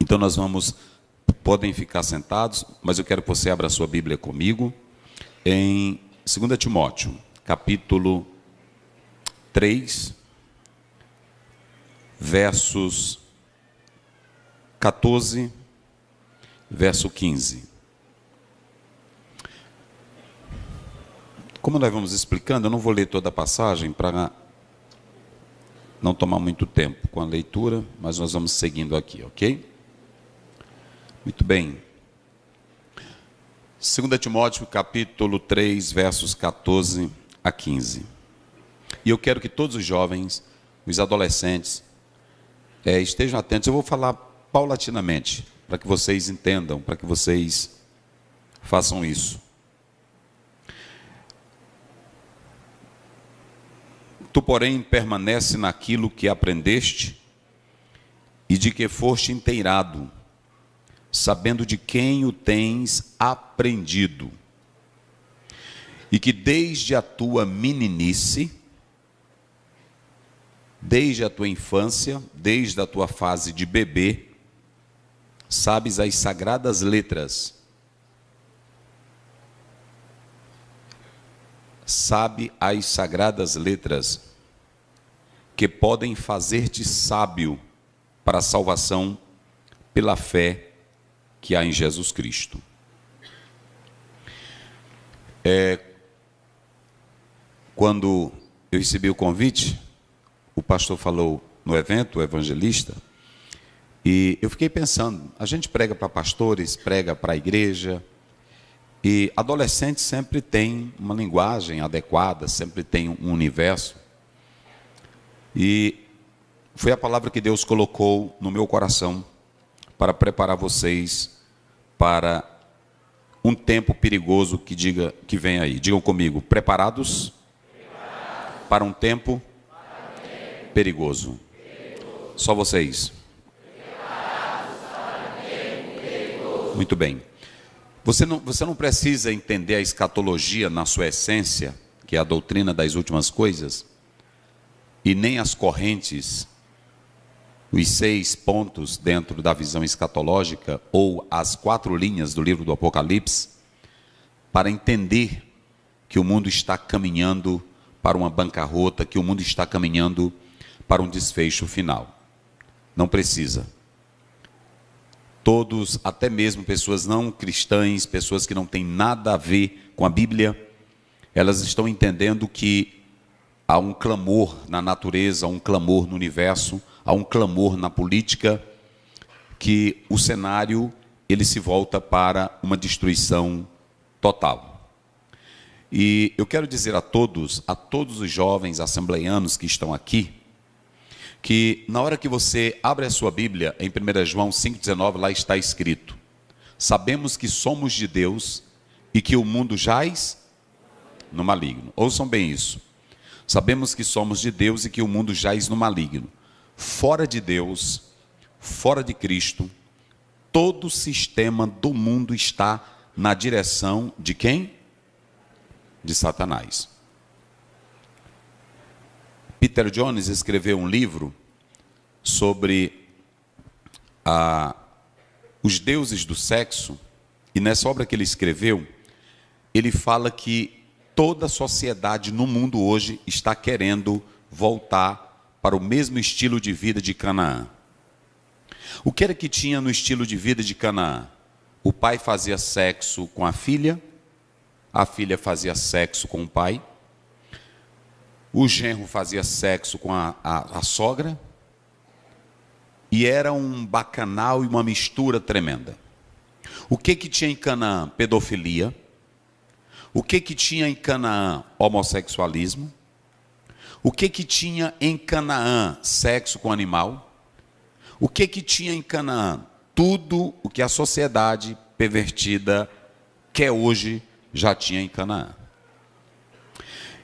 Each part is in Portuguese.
Então podem ficar sentados, mas eu quero que você abra a sua Bíblia comigo em 2 Timóteo, capítulo 3, versos 14, verso 15. Como nós vamos explicando, eu não vou ler toda a passagem para não tomar muito tempo com a leitura, mas nós vamos seguindo aqui, ok? Muito bem. 2 Timóteo, capítulo 3, versos 14 a 15. E eu quero que todos os jovens, os adolescentes, estejam atentos. Eu vou falar paulatinamente, para que vocês entendam, para que vocês façam isso. Tu, porém, permanece naquilo que aprendeste e de que foste inteirado, sabendo de quem o tens aprendido, e que desde a tua meninice, desde a tua infância, desde a tua fase de bebê, sabes as sagradas letras, sabe as sagradas letras que podem fazer-te sábio para a salvação pela fé que há em Jesus Cristo. Quando eu recebi o convite, o pastor falou no evento, o evangelista, e eu fiquei pensando, a gente prega para pastores, prega para a igreja, e adolescente sempre tem uma linguagem adequada, sempre tem um universo. E foi a palavra que Deus colocou no meu coração para preparar vocês para um tempo perigoso que vem aí. Digam comigo, preparados para um tempo perigoso. Só vocês. Muito bem. Você não precisa entender a escatologia na sua essência, que é a doutrina das últimas coisas, e nem as correntes, os 6 pontos dentro da visão escatológica, ou as 4 linhas do livro do Apocalipse, para entender que o mundo está caminhando para uma bancarrota, que o mundo está caminhando para um desfecho final. Não precisa. Todos, até mesmo pessoas não cristãs, pessoas que não têm nada a ver com a Bíblia, elas estão entendendo que há um clamor na natureza, há um clamor no universo, há um clamor na política, que o cenário ele se volta para uma destruição total. E eu quero dizer a todos os jovens assembleianos que estão aqui, que na hora que você abre a sua Bíblia, em 1 João 5,19, lá está escrito: sabemos que somos de Deus e que o mundo jaz no maligno. Ouçam bem isso. Sabemos que somos de Deus e que o mundo jaz no maligno. Fora de Deus, fora de Cristo, todo o sistema do mundo está na direção de quem? De Satanás. Peter Jones escreveu um livro sobre os deuses do sexo, e nessa obra que ele escreveu, ele fala que toda a sociedade no mundo hoje está querendo voltar para o mesmo estilo de vida de Canaã. O que era que tinha no estilo de vida de Canaã? O pai fazia sexo com a filha fazia sexo com o pai, o genro fazia sexo com a sogra, e era um bacanal e uma mistura tremenda. O que tinha em Canaã? Pedofilia. O que tinha em Canaã? Homossexualismo. O que tinha em Canaã? Sexo com animal. O que tinha em Canaã? Tudo o que a sociedade pervertida quer hoje já tinha em Canaã.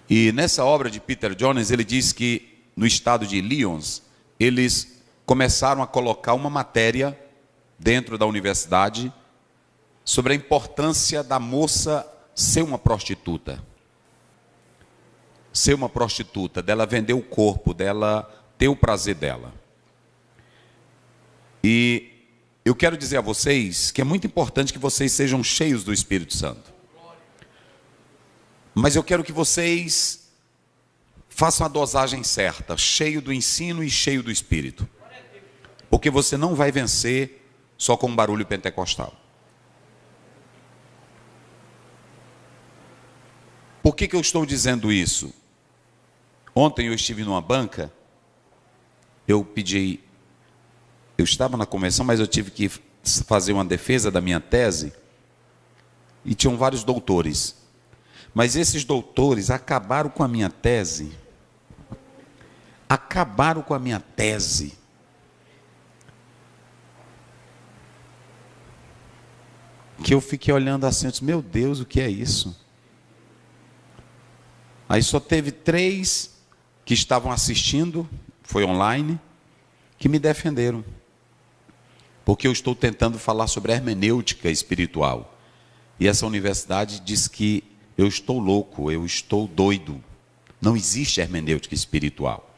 E nessa obra de Peter Jones, ele diz que no estado de Illinois, eles começaram a colocar uma matéria dentro da universidade sobre a importância da moça ser uma prostituta. Ser uma prostituta, dela vender o corpo, dela ter o prazer dela. E eu quero dizer a vocês que é muito importante que vocês sejam cheios do Espírito Santo. Mas eu quero que vocês façam a dosagem certa, cheio do ensino e cheio do Espírito. Porque você não vai vencer só com um barulho pentecostal. Por que eu estou dizendo isso? Ontem eu estive numa banca, eu estava na convenção, mas eu tive que fazer uma defesa da minha tese, e tinham vários doutores. Mas esses doutores acabaram com a minha tese. Acabaram com a minha tese. Que eu fiquei olhando assim, eu disse, meu Deus, o que é isso? Aí só teve 3 que estavam assistindo, foi online, que me defenderam. Porque eu estou tentando falar sobre hermenêutica espiritual. E essa universidade diz que eu estou louco, eu estou doido. Não existe hermenêutica espiritual.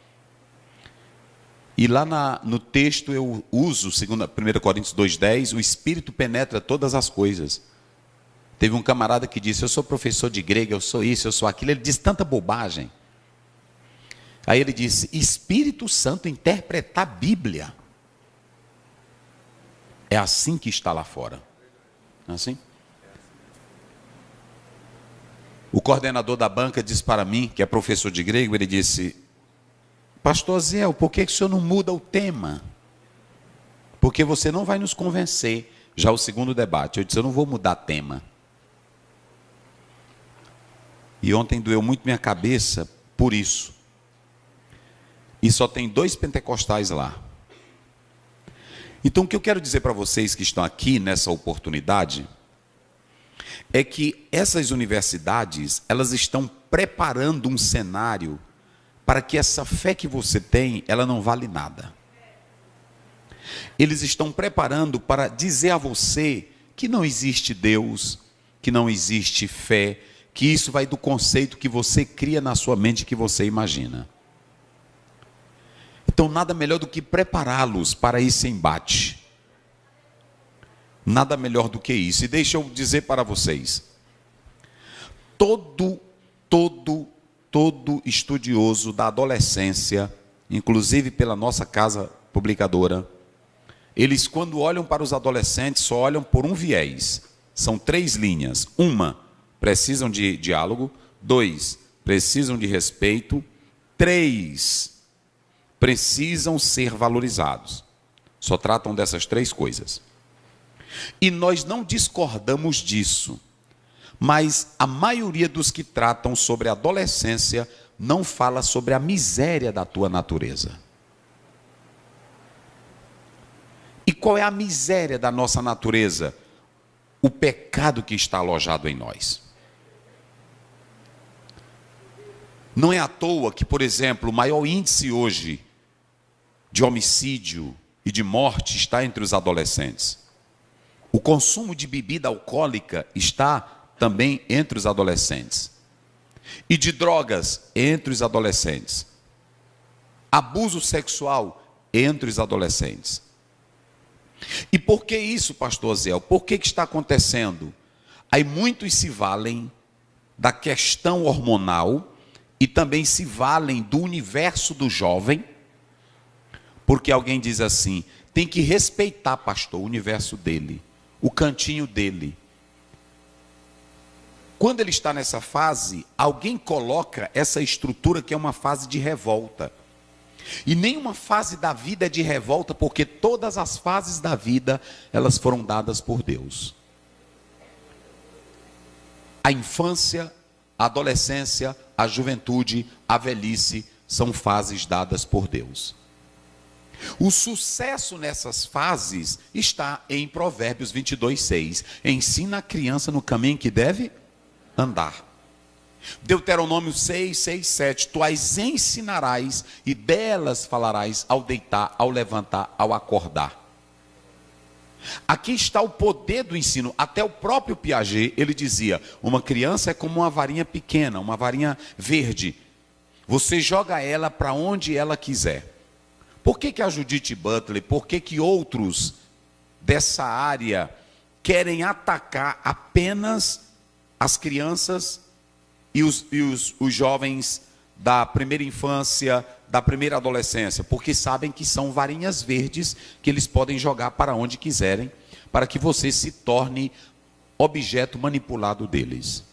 E lá no texto eu uso, 1 Coríntios 2,10, o Espírito penetra todas as coisas. Teve um camarada que disse, eu sou professor de grego, eu sou isso, eu sou aquilo. Ele disse tanta bobagem. Aí ele disse, Espírito Santo interpretar a Bíblia. É assim que está lá fora. Não é assim? O coordenador da banca disse para mim, que é professor de grego, ele disse, pastor Zé, por que o senhor não muda o tema? Porque você não vai nos convencer. Já o segundo debate, eu disse, eu não vou mudar tema. E ontem doeu muito minha cabeça por isso. E só tem 2 pentecostais lá. Então o que eu quero dizer para vocês que estão aqui nessa oportunidade é que essas universidades, elas estão preparando um cenário para que essa fé que você tem, ela não vale nada. Eles estão preparando para dizer a você que não existe Deus, que não existe fé, que isso vai do conceito que você cria na sua mente, que você imagina. Então nada melhor do que prepará-los para esse embate. Nada melhor do que isso. E deixa eu dizer para vocês, todo estudioso da adolescência, inclusive pela nossa casa publicadora, eles quando olham para os adolescentes só olham por um viés. São 3 linhas. 1, precisam de diálogo. 2, precisam de respeito. 3, precisam ser valorizados. Só tratam dessas 3 coisas. E nós não discordamos disso. Mas a maioria dos que tratam sobre a adolescência não fala sobre a miséria da tua natureza. E qual é a miséria da nossa natureza? O pecado que está alojado em nós. Não é à toa que, por exemplo, o maior índice hoje de homicídio e de morte está entre os adolescentes. O consumo de bebida alcoólica está também entre os adolescentes. E de drogas entre os adolescentes. Abuso sexual entre os adolescentes. E por que isso, pastor Zé? Por que está acontecendo? Aí muitos se valem da questão hormonal e também se valem do universo do jovem, porque alguém diz assim, tem que respeitar, pastor, o universo dele, o cantinho dele. Quando ele está nessa fase, alguém coloca essa estrutura que é uma fase de revolta. E nenhuma fase da vida é de revolta, porque todas as fases da vida, elas foram dadas por Deus. A infância, a adolescência, a juventude, a velhice, são fases dadas por Deus. O sucesso nessas fases está em Provérbios 22:6. Ensina a criança no caminho que deve andar. Deuteronômio 6:7. Tu as ensinarás e delas falarás ao deitar, ao levantar, ao acordar. Aqui está o poder do ensino. Até o próprio Piaget, ele dizia, uma criança é como uma varinha pequena, uma varinha verde. Você joga ela para onde ela quiser. Por que a Judith Butler, por que outros dessa área querem atacar apenas as crianças e os jovens da primeira infância, da primeira adolescência, porque sabem que são varinhas verdes que eles podem jogar para onde quiserem, para que você se torne objeto manipulado deles.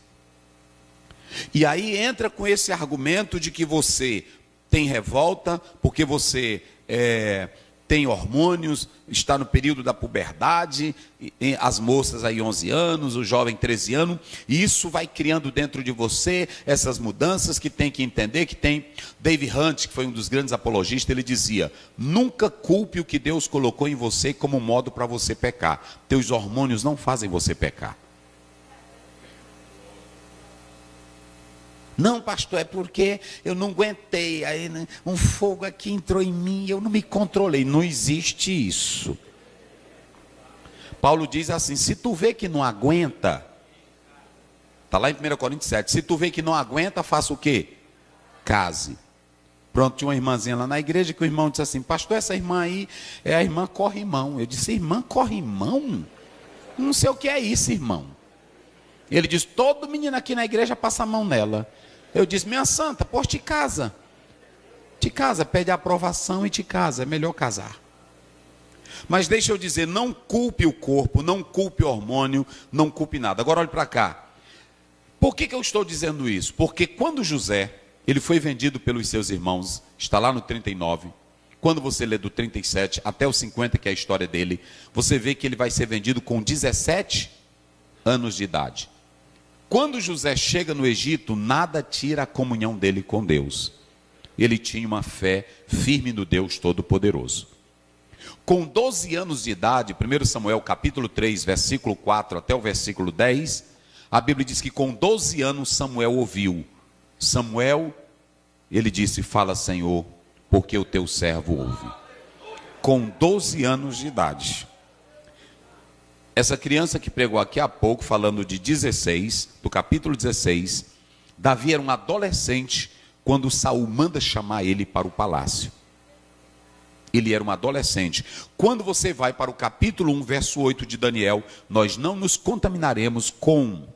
E aí entra com esse argumento de que você tem revolta, porque você tem hormônios, está no período da puberdade, as moças aí 11 anos, o jovem 13 anos, e isso vai criando dentro de você essas mudanças que tem que entender, que tem Dave Hunt, que foi um dos grandes apologistas, ele dizia, nunca culpe o que Deus colocou em você como modo para você pecar, teus hormônios não fazem você pecar. Não, pastor, é porque eu não aguentei, aí um fogo aqui entrou em mim, eu não me controlei. Não existe isso. Paulo diz assim, se tu vê que não aguenta, está lá em 1 Coríntios 7, se tu vê que não aguenta, faça o quê? Case. Pronto, tinha uma irmãzinha lá na igreja que o irmão disse assim, pastor, essa irmã aí é a irmã corrimão. Eu disse, irmã corrimão? Não sei o que é isso, irmão. Ele diz, todo menino aqui na igreja passa a mão nela. Eu disse, minha santa, pois te casa. Te casa, pede a aprovação e te casa, é melhor casar. Mas deixa eu dizer, não culpe o corpo, não culpe o hormônio, não culpe nada. Agora olhe para cá. Por que eu estou dizendo isso? Porque quando José, ele foi vendido pelos seus irmãos, está lá no 39, quando você lê do 37 até o 50, que é a história dele, você vê que ele vai ser vendido com 17 anos de idade. Quando José chega no Egito, nada tira a comunhão dele com Deus. Ele tinha uma fé firme no Deus Todo-Poderoso. Com 12 anos de idade, 1 Samuel capítulo 3, versículo 4 até o versículo 10, a Bíblia diz que com 12 anos Samuel ouviu. Samuel, ele disse, fala Senhor, porque o teu servo ouve. Com 12 anos de idade. Essa criança que pregou aqui há pouco, falando de 16, do capítulo 16, Davi era um adolescente quando Saul manda chamar ele para o palácio. Ele era um adolescente. Quando você vai para o capítulo 1, verso 8 de Daniel, nós não nos contaminaremos com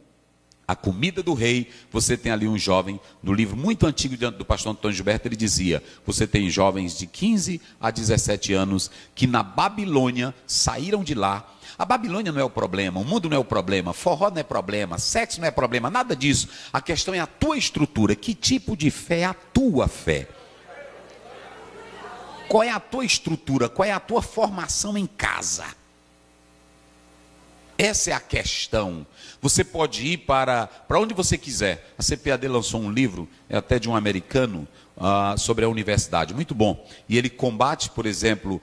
a comida do rei. Você tem ali um jovem, no livro muito antigo do pastor Antônio Gilberto, ele dizia, você tem jovens de 15 a 17 anos, que na Babilônia saíram de lá. A Babilônia não é o problema, o mundo não é o problema, forró não é problema, sexo não é problema, nada disso. A questão é a tua estrutura, que tipo de fé é a tua fé? Qual é a tua estrutura, qual é a tua formação em casa? Essa é a questão. Você pode ir para onde você quiser. A CPAD lançou um livro, é até de um americano, sobre a universidade, muito bom. E ele combate, por exemplo,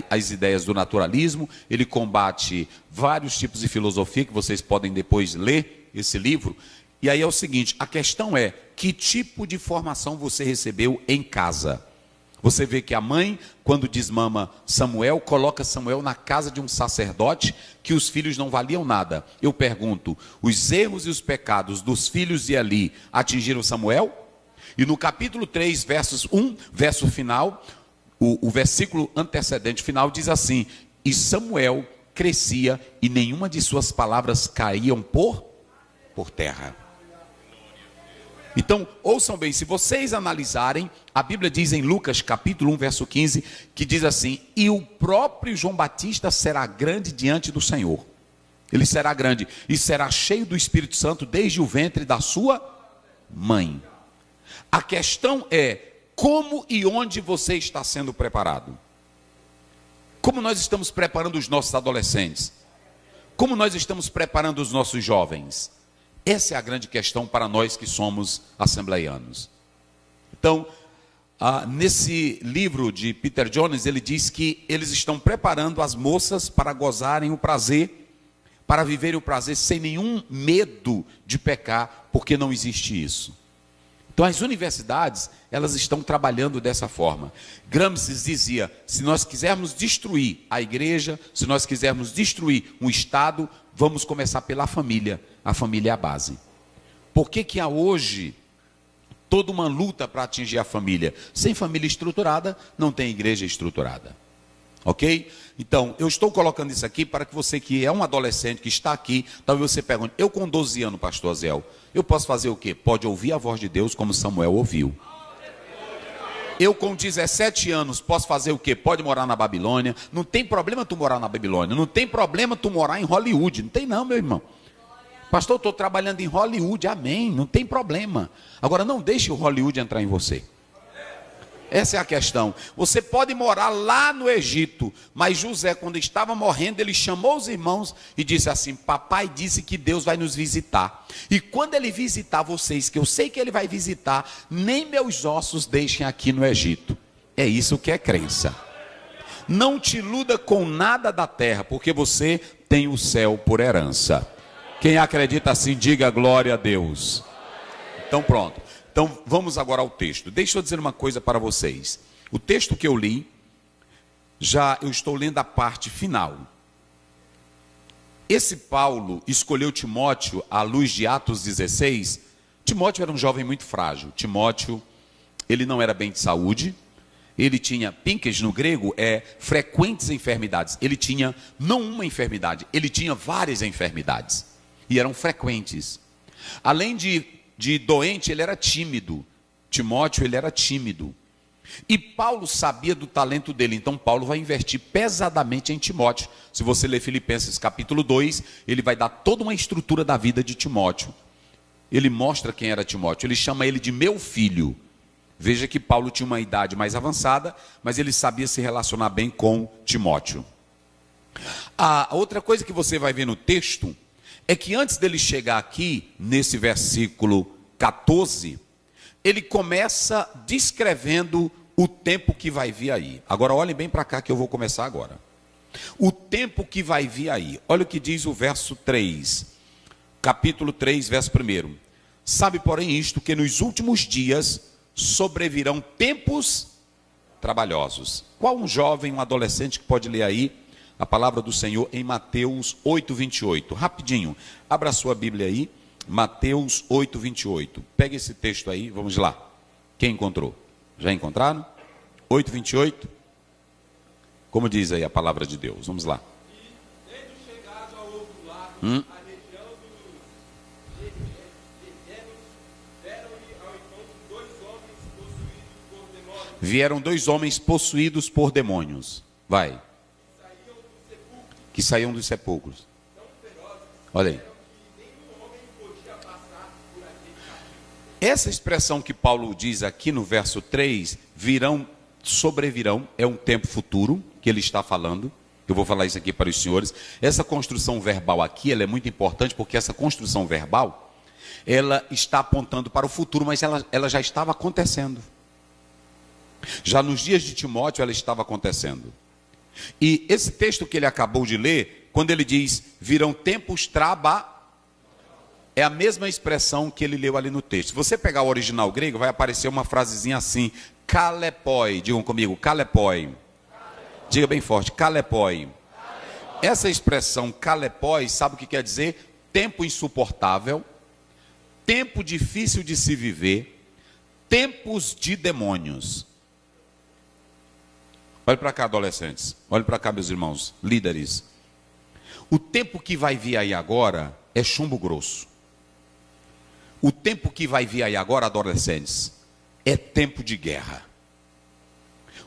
as ideias do naturalismo, ele combate vários tipos de filosofia, que vocês podem depois ler esse livro. E aí é o seguinte, a questão é, que tipo de formação você recebeu em casa? Você vê que a mãe, quando desmama Samuel, coloca Samuel na casa de um sacerdote, que os filhos não valiam nada. Eu pergunto, os erros e os pecados dos filhos de Eli atingiram Samuel? E no capítulo 3, versos 1, verso final, o versículo antecedente final diz assim, e Samuel crescia e nenhuma de suas palavras caíam por terra. Então, ouçam bem, se vocês analisarem, a Bíblia diz em Lucas capítulo 1, verso 15, que diz assim, e o próprio João Batista será grande diante do Senhor. Ele será grande e será cheio do Espírito Santo desde o ventre da sua mãe. A questão é, como e onde você está sendo preparado? Como nós estamos preparando os nossos adolescentes? Como nós estamos preparando os nossos jovens? Essa é a grande questão para nós que somos assembleianos. Então, nesse livro de Peter Jones, ele diz que eles estão preparando as moças para gozarem o prazer, para viverem o prazer sem nenhum medo de pecar, porque não existe isso. Então, as universidades, elas estão trabalhando dessa forma. Gramsci dizia, se nós quisermos destruir a igreja, se nós quisermos destruir um Estado, vamos começar pela família. A família é a base. Por que há hoje toda uma luta para atingir a família? Sem família estruturada, não tem igreja estruturada. Ok? Então, eu estou colocando isso aqui para que você que é um adolescente, que está aqui, talvez você pergunte, eu com 12 anos, pastor Azel, eu posso fazer o quê? Pode ouvir a voz de Deus como Samuel ouviu. Eu com 17 anos posso fazer o quê? Pode morar na Babilônia. Não tem problema tu morar na Babilônia. Não tem problema tu morar em Hollywood. Não tem não, meu irmão. Pastor, eu estou trabalhando em Hollywood. Amém. Não tem problema. Agora não deixe o Hollywood entrar em você. Essa é a questão. Você pode morar lá no Egito, mas José, quando estava morrendo, ele chamou os irmãos e disse assim: papai disse que Deus vai nos visitar. E quando ele visitar vocês, que eu sei que ele vai visitar, nem meus ossos deixem aqui no Egito. É isso que é crença. Não te iluda com nada da terra, porque você tem o céu por herança. Quem acredita assim, diga glória a Deus. Então pronto. Então, vamos agora ao texto. Deixa eu dizer uma coisa para vocês. O texto que eu li, eu estou lendo a parte final. Esse Paulo escolheu Timóteo à luz de Atos 16. Timóteo era um jovem muito frágil. Timóteo, ele não era bem de saúde. Ele tinha, pinkes no grego, frequentes enfermidades. Ele tinha não uma enfermidade, ele tinha várias enfermidades. E eram frequentes. Além de doente, ele era tímido. Timóteo, ele era tímido. E Paulo sabia do talento dele. Então Paulo vai investir pesadamente em Timóteo. Se você ler Filipenses capítulo 2, ele vai dar toda uma estrutura da vida de Timóteo. Ele mostra quem era Timóteo. Ele chama ele de meu filho. Veja que Paulo tinha uma idade mais avançada, mas ele sabia se relacionar bem com Timóteo. A outra coisa que você vai ver no texto é que antes dele chegar aqui, nesse versículo 14, ele começa descrevendo o tempo que vai vir aí. Agora olhem bem para cá que eu vou começar agora. O tempo que vai vir aí. Olha o que diz o verso 3. Capítulo 3, verso 1. Sabe, porém, isto, que nos últimos dias sobrevirão tempos trabalhosos. Qual um jovem, um adolescente que pode ler aí a palavra do Senhor em Mateus 8, 28. Rapidinho, abra a sua Bíblia aí, Mateus 8, 28. Pega esse texto aí, vamos lá. Quem encontrou? Já encontraram? 8, 28. Como diz aí a palavra de Deus? Vamos lá. E, tendo chegado ao outro lado, a região dos Gerezenos, deram-lhe ao encontro 2 homens possuídos por demônios. Vieram 2 homens possuídos por demônios. Vai. Que saíam dos sepulcros. Olha aí. Essa expressão que Paulo diz aqui no verso 3, sobrevirão, é um tempo futuro que ele está falando. Eu vou falar isso aqui para os senhores. Essa construção verbal aqui, ela é muito importante, porque essa construção verbal, ela está apontando para o futuro, mas ela já estava acontecendo. Já nos dias de Timóteo, ela estava acontecendo. E esse texto que ele acabou de ler, quando ele diz, virão tempos é a mesma expressão que ele leu ali no texto. Se você pegar o original grego, vai aparecer uma frasezinha assim, kalepoi, digam comigo, kalepoi. Diga bem forte, kalepoi. Essa expressão kalepoi, sabe o que quer dizer? Tempo insuportável, tempo difícil de se viver, tempos de demônios. Olhe para cá, adolescentes. Olhe para cá, meus irmãos, líderes. O tempo que vai vir aí agora é chumbo grosso. O tempo que vai vir aí agora, adolescentes, é tempo de guerra.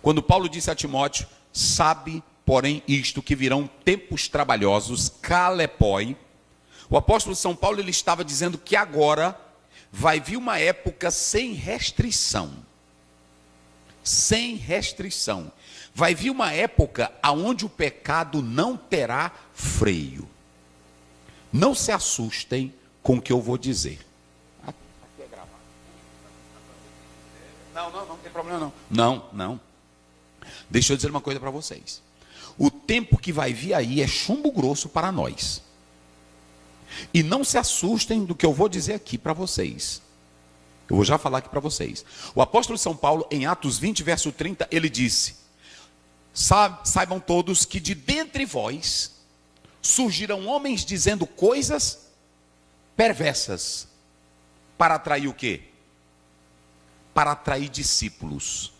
Quando Paulo disse a Timóteo, sabe, porém, isto, que virão tempos trabalhosos, kalepoi. O apóstolo São Paulo, ele estava dizendo que agora vai vir uma época sem restrição. Sem restrição. Vai vir uma época onde o pecado não terá freio. Não se assustem com o que eu vou dizer. Aqui é gravado. Não tem problema não. Não. Deixa eu dizer uma coisa para vocês. O tempo que vai vir aí é chumbo grosso para nós. E não se assustem do que eu vou dizer aqui para vocês. Eu vou já falar aqui para vocês. O apóstolo São Paulo, em Atos 20, verso 30, ele disse: saibam todos que de dentre vós surgirão homens dizendo coisas perversas, para atrair o quê? Para atrair discípulos.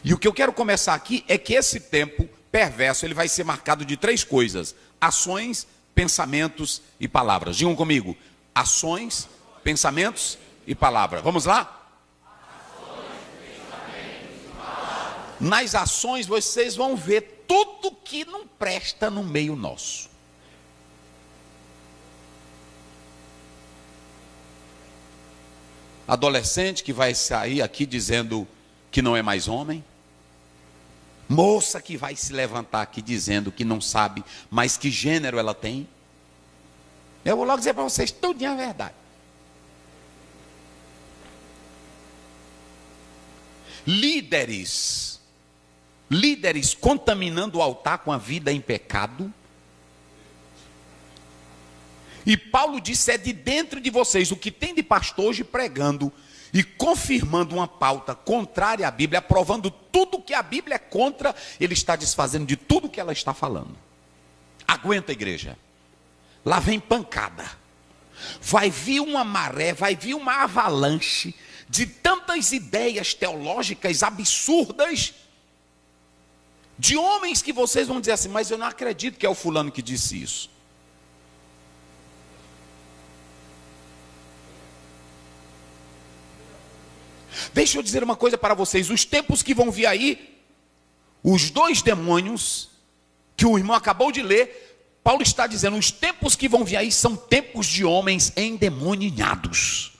E o que eu quero começar aqui é que esse tempo perverso, ele vai ser marcado de 3 coisas: ações, pensamentos e palavras. Digam comigo: ações, pensamentos e palavras. Vamos lá? Nas ações vocês vão ver tudo que não presta no meio nosso. Adolescente que vai sair aqui dizendo que não é mais homem. Moça que vai se levantar aqui dizendo que não sabe mais que gênero ela tem. Eu vou logo dizer para vocês tudinho a verdade. Líderes contaminando o altar com a vida em pecado. E Paulo disse: é de dentro de vocês. O que tem de pastor hoje pregando e confirmando uma pauta contrária à Bíblia, aprovando tudo que a Bíblia é contra, ele está desfazendo de tudo que ela está falando. Aguenta, igreja. Lá vem pancada. Vai vir uma maré, vai vir uma avalanche de tantas ideias teológicas absurdas, de homens que vocês vão dizer assim: mas eu não acredito que é o fulano que disse isso. Deixa eu dizer uma coisa para vocês: os tempos que vão vir aí, os 2 demônios que o irmão acabou de ler, Paulo está dizendo, os tempos que vão vir aí são tempos de homens endemoninhados,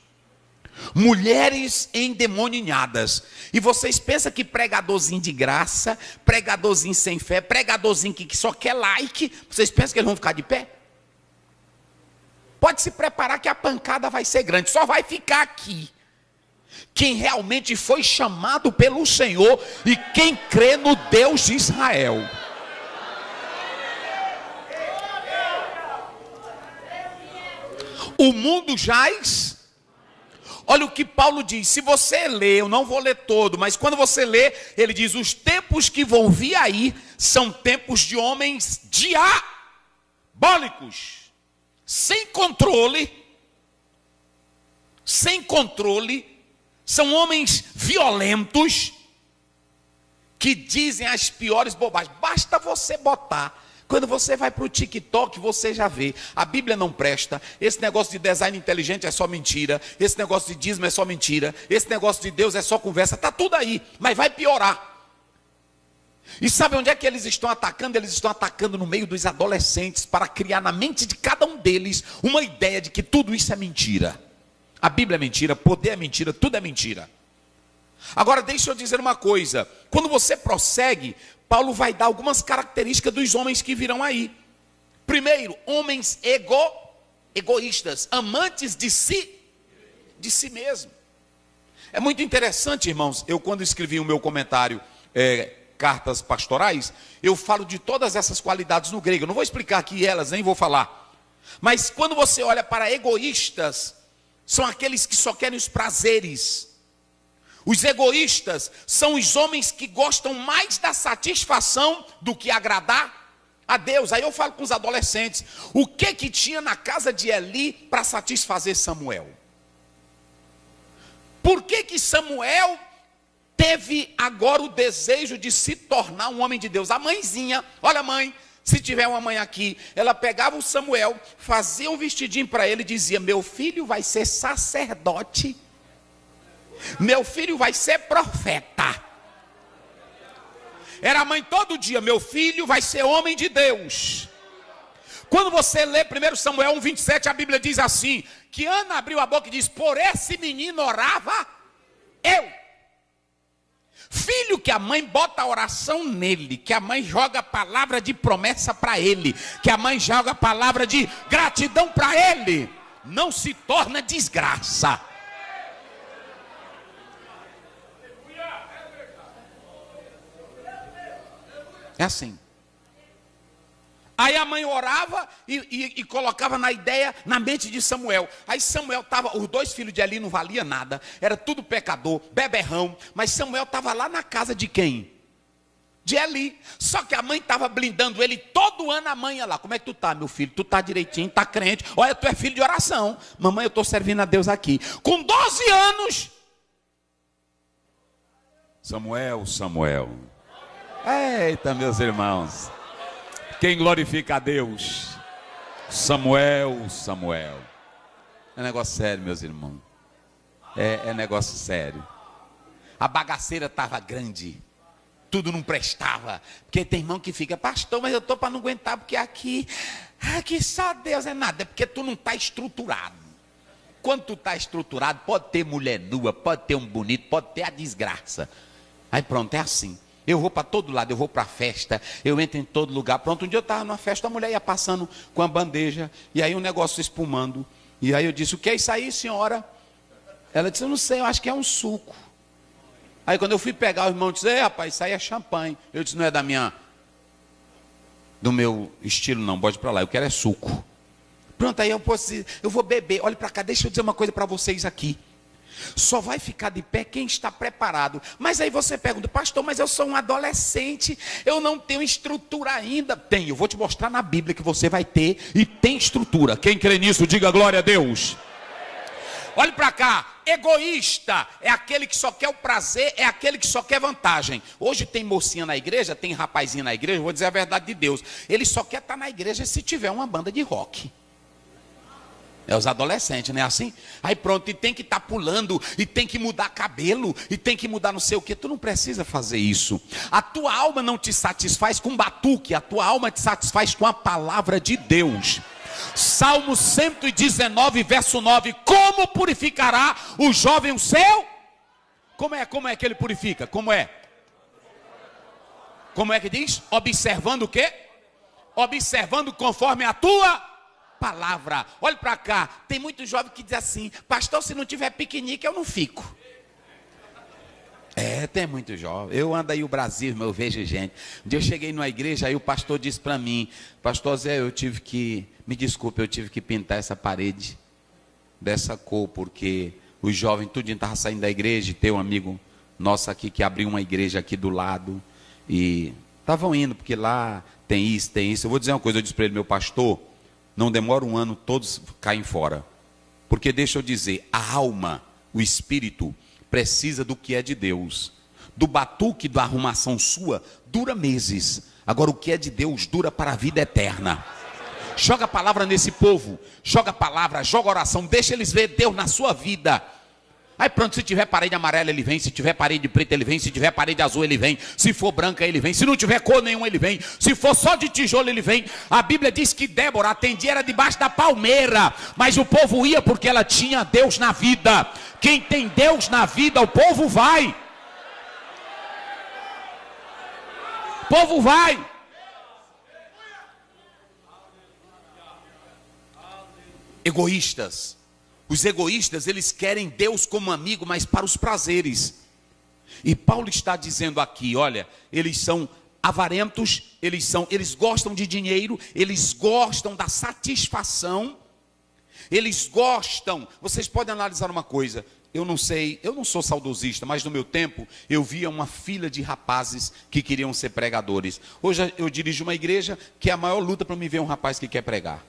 mulheres endemoninhadas. E vocês pensam que pregadorzinho de graça, pregadorzinho sem fé, pregadorzinho que só quer like, vocês pensam que eles vão ficar de pé? Pode se preparar que a pancada vai ser grande. Só vai ficar aqui quem realmente foi chamado pelo Senhor e quem crê no Deus de Israel. O mundo jaz. Olha o que Paulo diz. Se você ler, eu não vou ler todo, mas quando você lê, ele diz: os tempos que vão vir aí são tempos de homens diabólicos, sem controle, são homens violentos, que dizem as piores bobagens. Basta você botar. Quando você vai para o TikTok, você já vê. A Bíblia não presta. Esse negócio de design inteligente é só mentira. Esse negócio de dízimo é só mentira. Esse negócio de Deus é só conversa. Está tudo aí, mas vai piorar. E sabe onde é que eles estão atacando? Eles estão atacando no meio dos adolescentes, para criar na mente de cada um deles uma ideia de que tudo isso é mentira. A Bíblia é mentira, poder é mentira, tudo é mentira. Agora deixa eu dizer uma coisa. Quando você prossegue, Paulo vai dar algumas características dos homens que virão aí. Primeiro, homens egoístas, amantes de si mesmo. É muito interessante, irmãos. Eu, quando escrevi o meu comentário, cartas pastorais, eu falo de todas essas qualidades no grego. Eu não vou explicar aqui elas, nem vou falar. Mas quando você olha para egoístas, são aqueles que só querem os prazeres. Os egoístas são os homens que gostam mais da satisfação do que agradar a Deus. Aí eu falo com os adolescentes: o que tinha na casa de Eli para satisfazer Samuel? Por que Samuel teve agora o desejo de se tornar um homem de Deus? A mãezinha, olha, mãe, se tiver uma mãe aqui, ela pegava o Samuel, fazia um vestidinho para ele e dizia: meu filho vai ser sacerdote, meu filho vai ser profeta. Era a mãe todo dia: meu filho vai ser homem de Deus. Quando você lê 1 Samuel 1:27, a Bíblia diz assim, que Ana abriu a boca e diz: por esse menino orava eu. Filho que a mãe bota a oração nele, que a mãe joga a palavra de promessa para ele, que a mãe joga a palavra de gratidão para ele, não se torna desgraça. É assim. Aí a mãe orava e colocava na ideia, na mente de Samuel. Aí Samuel estava, os 2 filhos de Eli não valia nada, era tudo pecador, beberrão. Mas Samuel estava lá na casa de quem? De Eli. Só que a mãe estava blindando ele. Todo ano a mãe ia lá: como é que tu tá, meu filho? Tu tá direitinho, tá crente? Olha, tu é filho de oração. Mamãe, eu estou servindo a Deus aqui. Com 12 anos, Samuel, Samuel. Eita, meus irmãos. Quem glorifica a Deus? Samuel, Samuel. É negócio sério, meus irmãos. É negócio sério. A bagaceira estava grande. Tudo não prestava. Porque tem irmão que fica, pastor, mas eu estou para não aguentar, porque aqui só Deus é nada. É porque tu não está estruturado. Quando tu está estruturado, pode ter mulher nua, pode ter um bonito, pode ter a desgraça. Aí pronto, é assim. Eu vou para todo lado, eu vou para a festa, eu entro em todo lugar. Pronto, um dia eu estava numa festa, a mulher ia passando com a bandeja, e aí o negócio espumando. E aí eu disse, o que é isso aí, senhora? Ela disse, eu não sei, eu acho que é um suco. Aí quando eu fui pegar, o irmão disse, rapaz, isso aí é champanhe. Eu disse, não é do meu estilo não, pode ir para lá, eu quero é suco. Pronto, aí eu vou beber. Olha para cá, deixa eu dizer uma coisa para vocês aqui. Só vai ficar de pé quem está preparado. Mas aí você pergunta, pastor, mas eu sou um adolescente, eu não tenho estrutura ainda. Tem, eu vou te mostrar na Bíblia que você vai ter e tem estrutura. Quem crê nisso, diga glória a Deus. Olhe para cá, egoísta é aquele que só quer o prazer, é aquele que só quer vantagem. Hoje tem mocinha na igreja, tem rapazinho na igreja, vou dizer a verdade de Deus. Ele só quer estar na igreja se tiver uma banda de rock. É os adolescentes, não é assim? Aí pronto, e tem que estar pulando, e tem que mudar cabelo, e tem que mudar não sei o que. Tu não precisa fazer isso. A tua alma não te satisfaz com batuque, a tua alma te satisfaz com a palavra de Deus. Salmo 119, verso 9. Como purificará o jovem o seu? Como é que ele purifica? Como é? Como é que diz? Observando o quê? Observando conforme a tua palavra. Olha para cá, tem muito jovem que diz assim, pastor, se não tiver piquenique eu não fico. Tem muito jovem. Eu ando aí o Brasil, eu vejo gente. Um dia eu cheguei numa igreja, aí o pastor disse para mim, pastor Zé, me desculpe, eu tive que pintar essa parede dessa cor, porque os jovens tudinho estavam saindo da igreja, e tem um amigo nosso aqui que abriu uma igreja aqui do lado, e estavam indo, porque lá tem isso. Eu vou dizer uma coisa, eu disse para ele, meu pastor, não demora um ano, todos caem fora. Porque deixa eu dizer, a alma, o espírito, precisa do que é de Deus. Do batuque, da arrumação sua, dura meses. Agora o que é de Deus dura para a vida eterna. Joga a palavra nesse povo. Joga a palavra, joga a oração. Deixa eles ver Deus na sua vida. Aí pronto, se tiver parede amarela ele vem, se tiver parede preta ele vem, se tiver parede azul ele vem, se for branca ele vem, se não tiver cor nenhuma ele vem, se for só de tijolo ele vem. A Bíblia diz que Débora atendia era debaixo da palmeira, mas o povo ia porque ela tinha Deus na vida. Quem tem Deus na vida, o povo vai. O povo vai. Egoístas. Os egoístas, eles querem Deus como amigo, mas para os prazeres. E Paulo está dizendo aqui, olha, eles são avarentos, eles gostam de dinheiro, eles gostam da satisfação, eles gostam. Vocês podem analisar uma coisa, eu não sou saudosista, mas no meu tempo eu via uma fila de rapazes que queriam ser pregadores. Hoje eu dirijo uma igreja que é a maior luta para me ver um rapaz que quer pregar.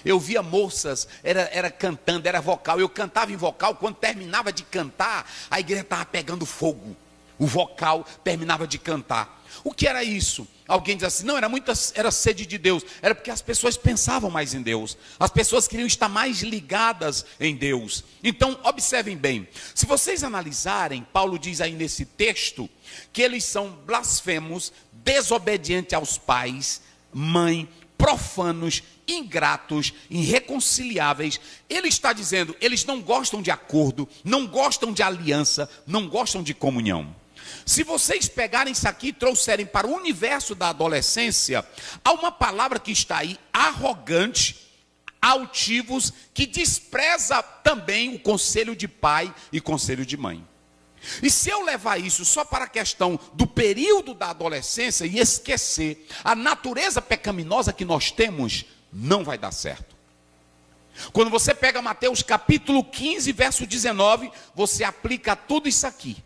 Eu via moças, era cantando, era vocal. Eu cantava em vocal, quando terminava de cantar, a igreja estava pegando fogo. O vocal terminava de cantar. O que era isso? Alguém diz assim, não, era sede de Deus. Era porque as pessoas pensavam mais em Deus. As pessoas queriam estar mais ligadas em Deus. Então, observem bem. Se vocês analisarem, Paulo diz aí nesse texto, que eles são blasfemos, desobedientes aos pais, mãe, profanos, ingratos, irreconciliáveis. Ele está dizendo, eles não gostam de acordo, não gostam de aliança, não gostam de comunhão. Se vocês pegarem isso aqui e trouxerem para o universo da adolescência, há uma palavra que está aí, arrogante, altivos, que despreza também o conselho de pai e conselho de mãe. E se eu levar isso só para a questão do período da adolescência e esquecer a natureza pecaminosa que nós temos, não vai dar certo. Quando você pega Mateus capítulo 15, verso 19, você aplica tudo isso aqui.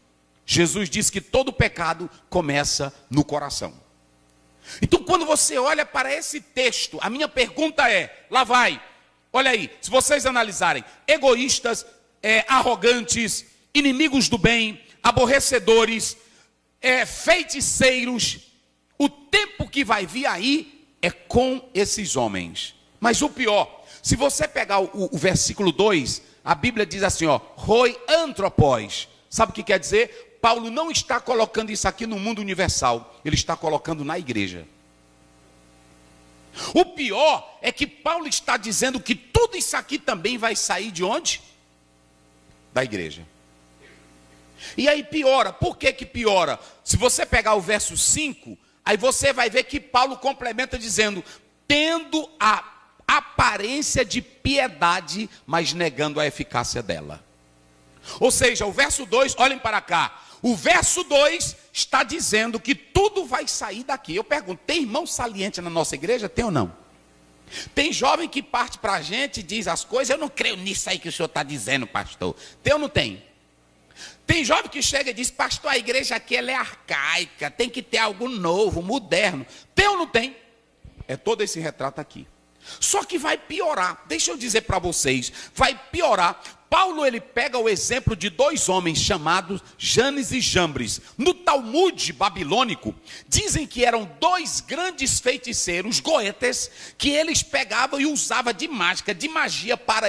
Jesus diz que todo pecado começa no coração. Então quando você olha para esse texto, a minha pergunta é, lá vai, olha aí, se vocês analisarem, egoístas, arrogantes, inimigos do bem, aborrecedores, feiticeiros. O tempo que vai vir aí é com esses homens. Mas o pior, se você pegar o versículo 2, a Bíblia diz assim, roi antropós. Sabe o que quer dizer? Paulo não está colocando isso aqui no mundo universal, ele está colocando na igreja. O pior é que Paulo está dizendo que tudo isso aqui também vai sair de onde? Da igreja. E aí piora. Por que que piora? Se você pegar o verso 5, aí você vai ver que Paulo complementa dizendo, tendo a aparência de piedade, mas negando a eficácia dela. Ou seja, o verso 2, olhem para cá, o verso 2 está dizendo que tudo vai sair daqui. Eu pergunto, tem irmão saliente na nossa igreja? Tem ou não? Tem jovem que parte para a gente e diz as coisas, eu não creio nisso aí que o senhor está dizendo, pastor. Tem ou não tem? Tem jovem que chega e diz, pastor, a igreja aqui ela é arcaica, tem que ter algo novo, moderno. Tem ou não tem? É todo esse retrato aqui. Só que vai piorar, deixa eu dizer para vocês, vai piorar. Paulo ele pega o exemplo de dois homens chamados Janes e Jambres. No Talmud babilônico, dizem que eram dois grandes feiticeiros, goetes, que eles pegavam e usavam de mágica, de magia para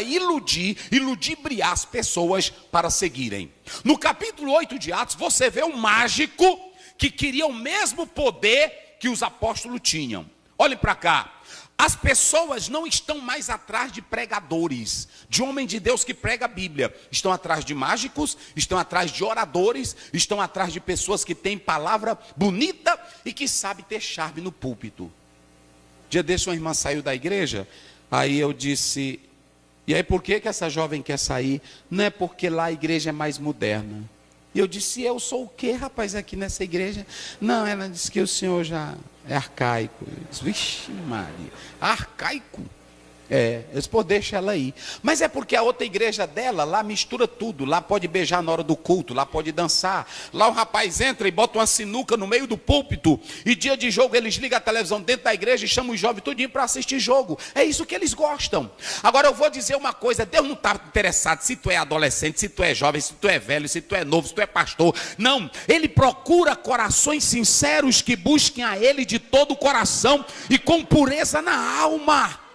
ludibriar as pessoas para seguirem. No capítulo 8 de Atos, você vê um mágico que queria o mesmo poder que os apóstolos tinham. Olhem para cá. As pessoas não estão mais atrás de pregadores, de homem de Deus que prega a Bíblia. Estão atrás de mágicos, estão atrás de oradores, estão atrás de pessoas que têm palavra bonita e que sabem ter charme no púlpito. Dia desse uma irmã saiu da igreja, aí eu disse, e aí por que essa jovem quer sair? Não é porque lá a igreja é mais moderna. E eu disse, eu sou o quê, rapaz, aqui nessa igreja? Não, ela disse que o senhor já é arcaico. Eu disse, vixe Maria, arcaico? Eu disse, pô, deixa ela aí. Mas é porque a outra igreja dela, lá mistura tudo. Lá pode beijar na hora do culto, lá pode dançar. Lá o rapaz entra e bota uma sinuca no meio do púlpito. E dia de jogo eles ligam a televisão dentro da igreja e chamam os jovens tudinho para assistir jogo. É isso que eles gostam. Agora eu vou dizer uma coisa, Deus não está interessado se tu é adolescente, se tu é jovem, se tu é velho, se tu é novo, se tu é pastor. Não, Ele procura corações sinceros que busquem a Ele de todo o coração e com pureza na alma.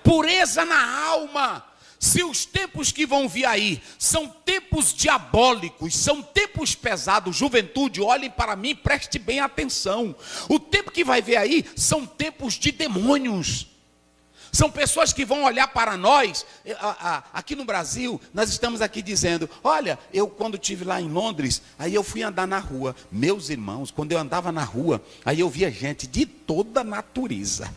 Pureza na alma. Se os tempos que vão vir aí são tempos diabólicos, são tempos pesados, juventude, olhem para mim, preste bem atenção. O tempo que vai vir aí são tempos de demônios. São pessoas que vão olhar para nós. Aqui no Brasil, nós estamos aqui dizendo, olha, eu quando estive lá em Londres, aí eu fui andar na rua. Meus irmãos, quando eu andava na rua, aí eu via gente de toda a natureza.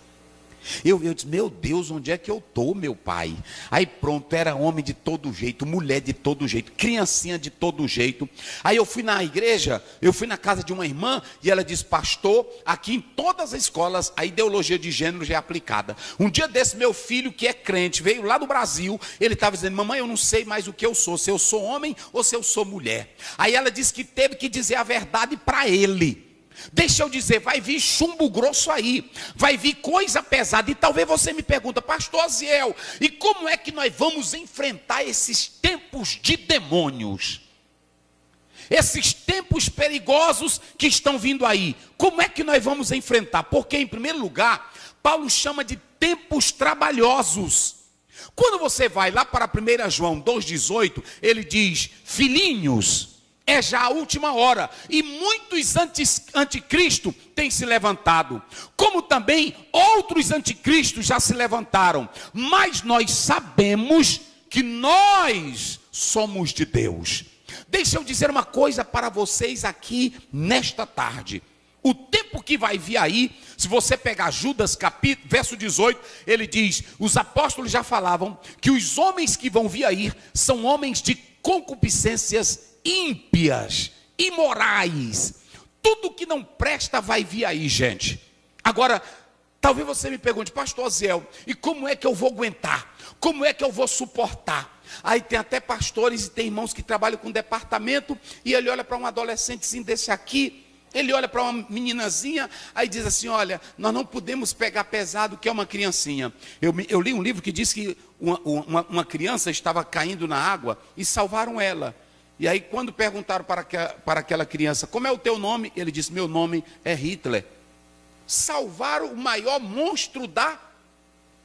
Eu disse, meu Deus, onde é que eu estou, meu pai? Aí pronto, era homem de todo jeito, mulher de todo jeito, criancinha de todo jeito. Aí eu fui na igreja, eu fui na casa de uma irmã, e ela disse, pastor, aqui em todas as escolas, a ideologia de gênero já é aplicada. Um dia desse, meu filho, que é crente, veio lá do Brasil, ele estava dizendo, mamãe, eu não sei mais o que eu sou, se eu sou homem ou se eu sou mulher. Aí ela disse que teve que dizer a verdade para ele. Deixa eu dizer, vai vir chumbo grosso aí, vai vir coisa pesada. E talvez você me pergunta, pastor Aziel, e como é que nós vamos enfrentar esses tempos de demônios? Esses tempos perigosos que estão vindo aí, como é que nós vamos enfrentar? Porque em primeiro lugar, Paulo chama de tempos trabalhosos. Quando você vai lá para 1 João 2,18, ele diz, filhinhos, é já a última hora, e muitos anticristo têm se levantado, como também outros anticristos já se levantaram, mas nós sabemos que nós somos de Deus. Deixa eu dizer uma coisa para vocês aqui nesta tarde. O tempo que vai vir aí, se você pegar Judas, verso 18, ele diz, os apóstolos já falavam que os homens que vão vir aí são homens de concupiscências ímpias, imorais, tudo que não presta vai vir aí, gente. Agora, talvez você me pergunte, pastor Aziel, e como é que eu vou aguentar? Como é que eu vou suportar? Aí tem até pastores e tem irmãos que trabalham com departamento, e ele olha para um adolescentezinho desse aqui, ele olha para uma meninazinha, aí diz assim, olha, nós não podemos pegar pesado que é uma criancinha. Eu li um livro que diz que uma criança estava caindo na água e salvaram ela. E aí, quando perguntaram para aquela criança, como é o teu nome? Ele disse, meu nome é Hitler. Salvaram o maior monstro da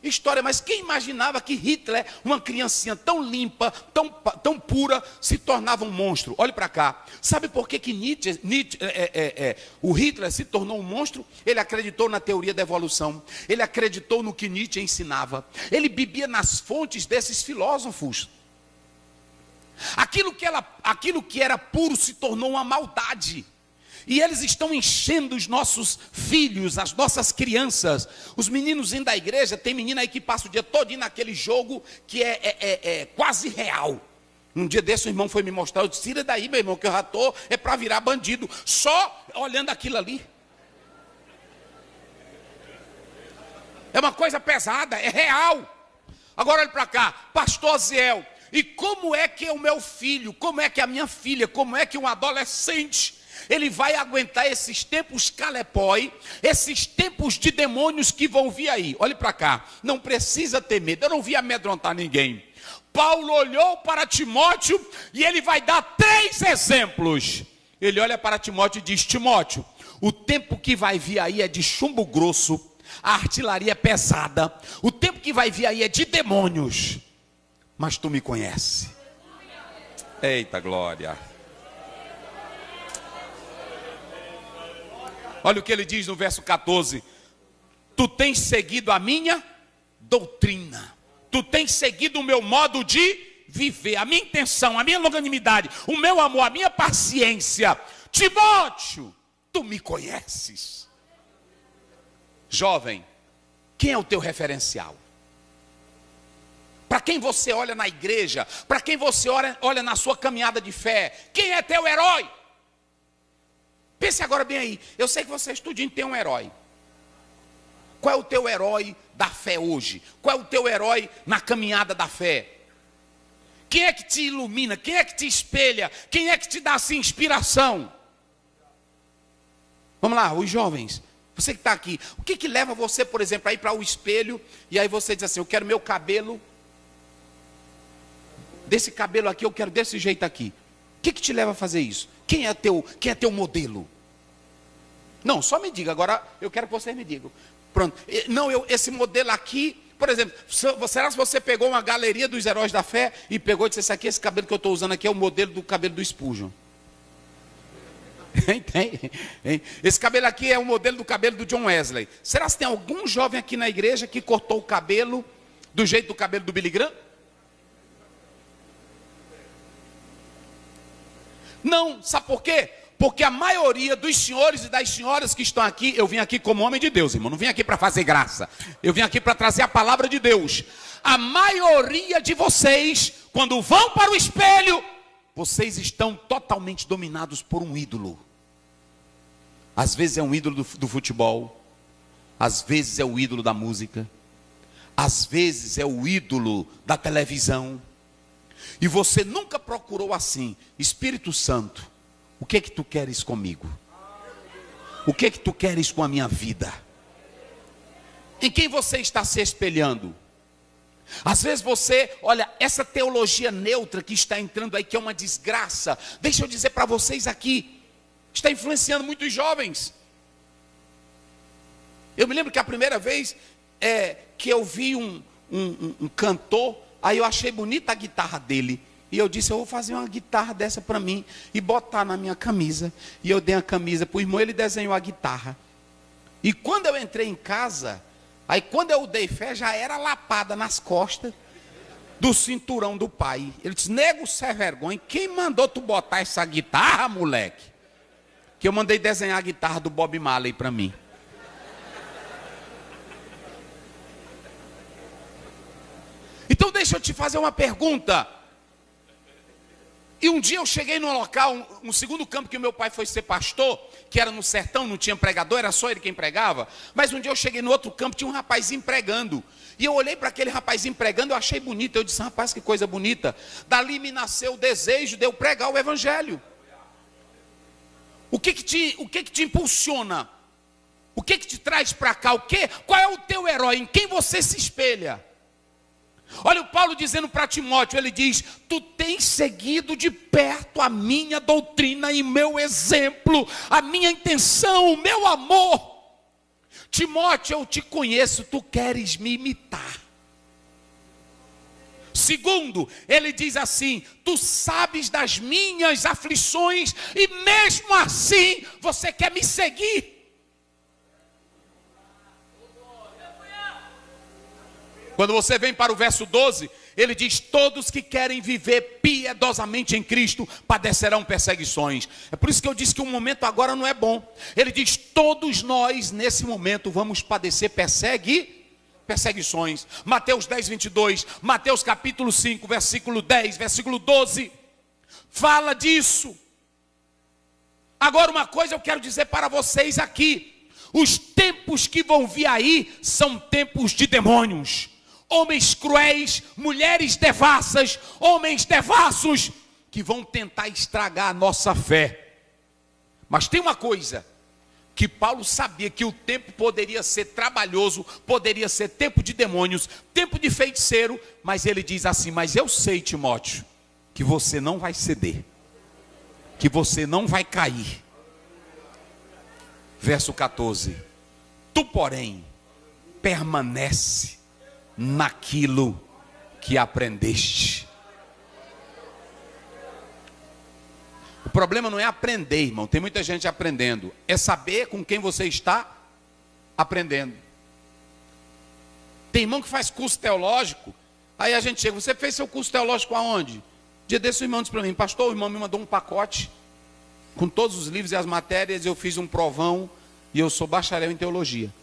história. Mas quem imaginava que Hitler, uma criancinha tão limpa, tão pura, se tornava um monstro? Olhe para cá. Sabe por que o Hitler se tornou um monstro? Ele acreditou na teoria da evolução. Ele acreditou no que Nietzsche ensinava. Ele bebia nas fontes desses filósofos. Aquilo que era puro se tornou uma maldade. E eles estão enchendo os nossos filhos, as nossas crianças. Os meninos indo da igreja, tem menina aí que passa o dia todo naquele jogo que é quase real. Um dia desse o irmão foi me mostrar, eu disse, tira daí meu irmão, que eu já estou, é para virar bandido. Só olhando aquilo ali. É uma coisa pesada, é real. Agora olha para cá, pastor Ziel. E como é que é o meu filho, como é que a minha filha, como é que um adolescente, ele vai aguentar esses tempos calepói, esses tempos de demônios que vão vir aí? Olhe para cá, não precisa ter medo, eu não vi amedrontar ninguém. Paulo olhou para Timóteo e ele vai dar 3 exemplos. Ele olha para Timóteo e diz, Timóteo, o tempo que vai vir aí é de chumbo grosso, a artilharia é pesada, o tempo que vai vir aí é de demônios. Mas tu me conhece. Eita glória. Olha o que ele diz no verso 14. Tu tens seguido a minha doutrina. Tu tens seguido o meu modo de viver. A minha intenção, a minha longanimidade, o meu amor, a minha paciência. Timóteo, tu me conheces. Jovem, quem é o teu referencial? Para quem você olha na igreja, para quem você olha na sua caminhada de fé, quem é teu herói? Pense agora bem aí, eu sei que você estudinho tem um herói. Qual é o teu herói da fé hoje? Qual é o teu herói na caminhada da fé? Quem é que te ilumina? Quem é que te espelha? Quem é que te dá assim inspiração? Vamos lá, os jovens, você que está aqui, o que leva você, por exemplo, a ir para o espelho e aí você diz assim, eu quero meu cabelo, desse cabelo aqui, eu quero desse jeito aqui. O que te leva a fazer isso? Quem é teu modelo? Não, só me diga, agora eu quero que vocês me digam. Pronto, não, esse modelo aqui, por exemplo, será que você pegou uma galeria dos heróis da fé e pegou e disse, esse cabelo que eu estou usando aqui é o modelo do cabelo do Spurgeon? Esse cabelo aqui é o modelo do cabelo do John Wesley. Será que tem algum jovem aqui na igreja que cortou o cabelo do jeito do cabelo do Billy Graham? Não, sabe por quê? Porque a maioria dos senhores e das senhoras que estão aqui, eu vim aqui como homem de Deus, irmão, não vim aqui para fazer graça, eu vim aqui para trazer a palavra de Deus. A maioria de vocês, quando vão para o espelho, vocês estão totalmente dominados por um ídolo. Às vezes é um ídolo do futebol, às vezes é o ídolo da música, às vezes é o ídolo da televisão. E você nunca procurou assim, Espírito Santo, o que tu queres comigo? O que tu queres com a minha vida? Em quem você está se espelhando? Às vezes você, olha, essa teologia neutra que está entrando aí, que é uma desgraça, deixa eu dizer para vocês aqui, está influenciando muitos jovens. Eu me lembro que a primeira vez que eu vi um cantor, aí eu achei bonita a guitarra dele. E eu disse, eu vou fazer uma guitarra dessa para mim e botar na minha camisa. E eu dei a camisa para o irmão, ele desenhou a guitarra. E quando eu entrei em casa, aí quando eu dei fé, já era lapada nas costas do cinturão do pai. Ele disse, nego sem vergonha, quem mandou tu botar essa guitarra, moleque? Que eu mandei desenhar a guitarra do Bob Marley para mim. Então deixa eu te fazer uma pergunta. E um dia eu cheguei num local, um segundo campo que o meu pai foi ser pastor, que era no sertão, não tinha pregador, era só ele quem pregava. Mas um dia eu cheguei no outro campo, tinha um rapazinho pregando. E eu olhei para aquele rapazinho pregando, eu achei bonito. Eu disse, rapaz, que coisa bonita. Dali me nasceu o desejo de eu pregar o evangelho. O que te impulsiona? O que te traz para cá? Qual é o teu herói? Em quem você se espelha? Olha o Paulo dizendo para Timóteo, ele diz: tu tens seguido de perto a minha doutrina e meu exemplo, a minha intenção, o meu amor. Timóteo, eu te conheço, tu queres me imitar. Segundo, ele diz assim: tu sabes das minhas aflições e mesmo assim você quer me seguir. Quando você vem para o verso 12, ele diz: todos que querem viver piedosamente em Cristo padecerão perseguições. É por isso que eu disse que o momento agora não é bom. Ele diz: todos nós nesse momento vamos padecer perseguições. Mateus 10, 22, Mateus capítulo 5, versículo 10, versículo 12, fala disso. Agora uma coisa eu quero dizer para vocês aqui: os tempos que vão vir aí são tempos de demônios. Homens cruéis, mulheres devassas, homens devassos, que vão tentar estragar a nossa fé. Mas tem uma coisa, que Paulo sabia que o tempo poderia ser trabalhoso, poderia ser tempo de demônios, tempo de feiticeiro, mas ele diz assim: mas eu sei, Timóteo, que você não vai ceder, que você não vai cair. Verso 14: tu, porém, permanece naquilo que aprendeste. O problema não é aprender, irmão. Tem muita gente aprendendo. É saber com quem você está aprendendo. Tem irmão que faz curso teológico. Aí a gente chega: você fez seu curso teológico aonde? Dia desse o irmão disse para mim: pastor, o irmão me mandou um pacote com todos os livros e as matérias. Eu fiz um provão e eu sou bacharel em teologia.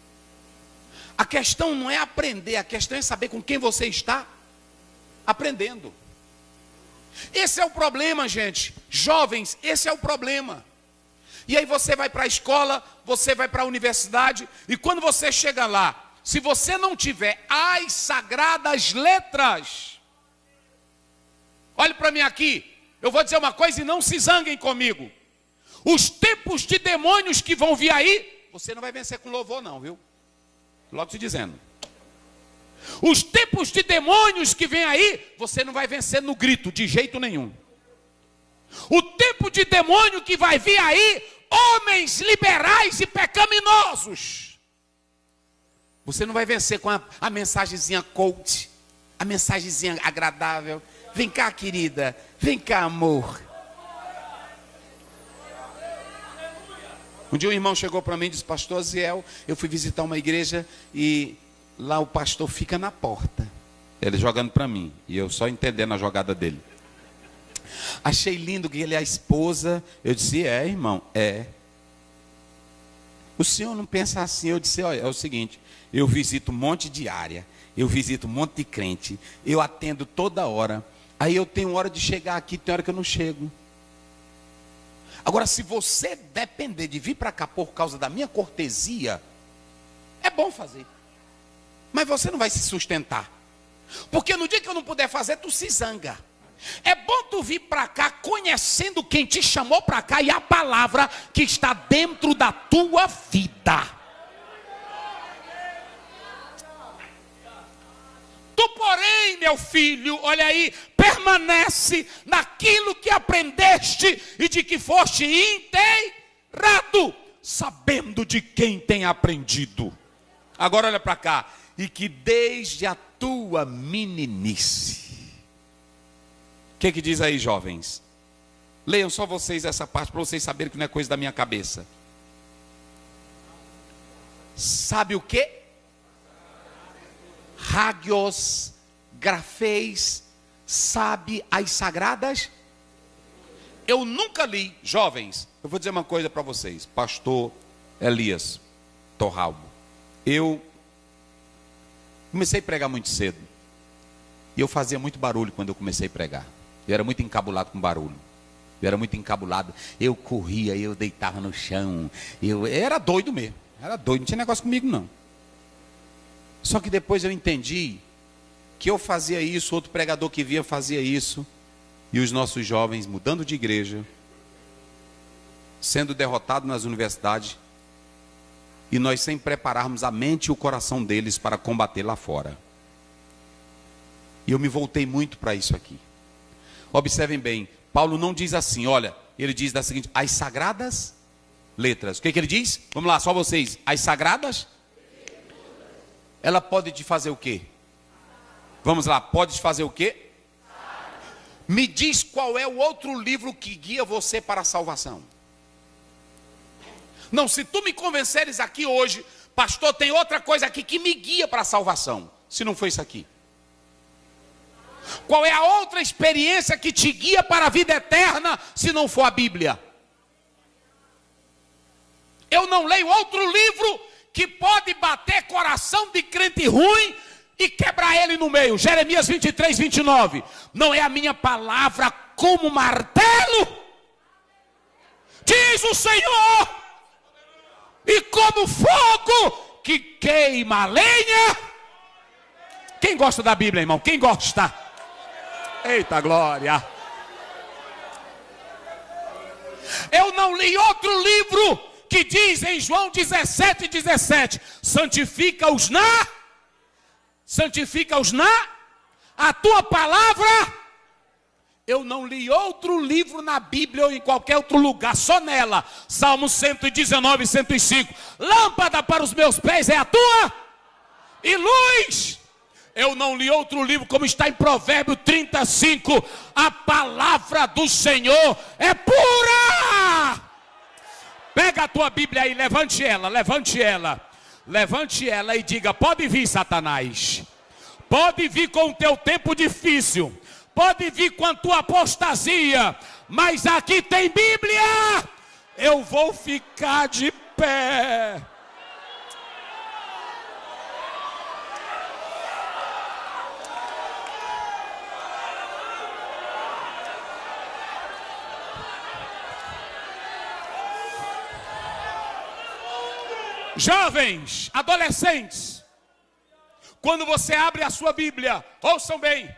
A questão não é aprender, a questão é saber com quem você está aprendendo. Esse é o problema, gente. Jovens, esse é o problema. E aí você vai para a escola, você vai para a universidade, e quando você chega lá, se você não tiver as sagradas letras, olhe para mim aqui, eu vou dizer uma coisa e não se zanguem comigo. Os tempos de demônios que vão vir aí, você não vai vencer com louvor não, viu? Logo te dizendo. Os tempos de demônios que vem aí, você não vai vencer no grito, de jeito nenhum. O tempo de demônio que vai vir aí, homens liberais e pecaminosos, você não vai vencer com a mensagenzinha coach, a mensagenzinha agradável. Vem cá, querida, vem cá, amor. Um dia um irmão chegou para mim e disse: pastor Aziel, eu fui visitar uma igreja e lá o pastor fica na porta. Ele jogando para mim, e eu só entendendo a jogada dele. Achei lindo que ele é a esposa. Eu disse: é, irmão, é. O senhor não pensa assim? Eu disse: olha, é o seguinte, eu visito um monte de área, eu visito um monte de crente, eu atendo toda hora. Aí eu tenho hora de chegar aqui, tem hora que eu não chego. Agora, se você depender de vir para cá por causa da minha cortesia, é bom fazer. Mas você não vai se sustentar. Porque no dia que eu não puder fazer, tu se zanga. É bom tu vir para cá conhecendo quem te chamou para cá e a palavra que está dentro da tua vida. Tu, porém, meu filho, olha aí, permanece naquilo que aprendeste e de que foste inteirado, sabendo de quem tem aprendido. Agora olha para cá. E que desde a tua meninice. O que diz aí, jovens? Leiam só vocês essa parte para vocês saberem que não é coisa da minha cabeça. Sabe o que? Hagios, grafeis, sabe as sagradas? Eu nunca li, jovens, eu vou dizer uma coisa para vocês, pastor Elias Torralbo, eu comecei a pregar muito cedo, e eu fazia muito barulho quando eu comecei a pregar, eu era muito encabulado com barulho, eu corria, eu deitava no chão, eu era doido mesmo, não tinha negócio comigo não. Só que depois eu entendi que eu fazia isso, outro pregador que via fazia isso, e os nossos jovens mudando de igreja, sendo derrotados nas universidades, e nós sem prepararmos a mente e o coração deles para combater lá fora. E eu me voltei muito para isso aqui. Observem bem, Paulo não diz assim, olha, ele diz da seguinte, as sagradas letras. O que ele diz? Vamos lá, só vocês. As sagradas, ela pode te fazer o quê? Vamos lá, pode te fazer o quê? Me diz qual é o outro livro que guia você para a salvação. Não, se tu me convenceres aqui hoje, pastor, tem outra coisa aqui que me guia para a salvação. Se não for isso aqui. Qual é a outra experiência que te guia para a vida eterna, se não for a Bíblia? Eu não leio outro livro que pode bater coração de crente ruim e quebrar ele no meio. Jeremias 23, 29. Não é a minha palavra como martelo? Diz o Senhor. E como fogo que queima a lenha. Quem gosta da Bíblia, irmão? Quem gosta? Eita glória. Eu não li outro livro que diz em João 17, 17. Santifica-os na a tua palavra. Eu não li outro livro na Bíblia ou em qualquer outro lugar, só nela. Salmo 119, 105. Lâmpada para os meus pés é a tua e luz. Eu não li outro livro como está em Provérbio 35. A palavra do Senhor é pura. Pega a tua Bíblia aí, levante ela. Levante ela e diga, pode vir, Satanás. Pode vir com o teu tempo difícil. Pode vir com a tua apostasia, mas aqui tem Bíblia. Eu vou ficar de pé. Jovens, adolescentes, quando você abre a sua Bíblia, ouçam bem.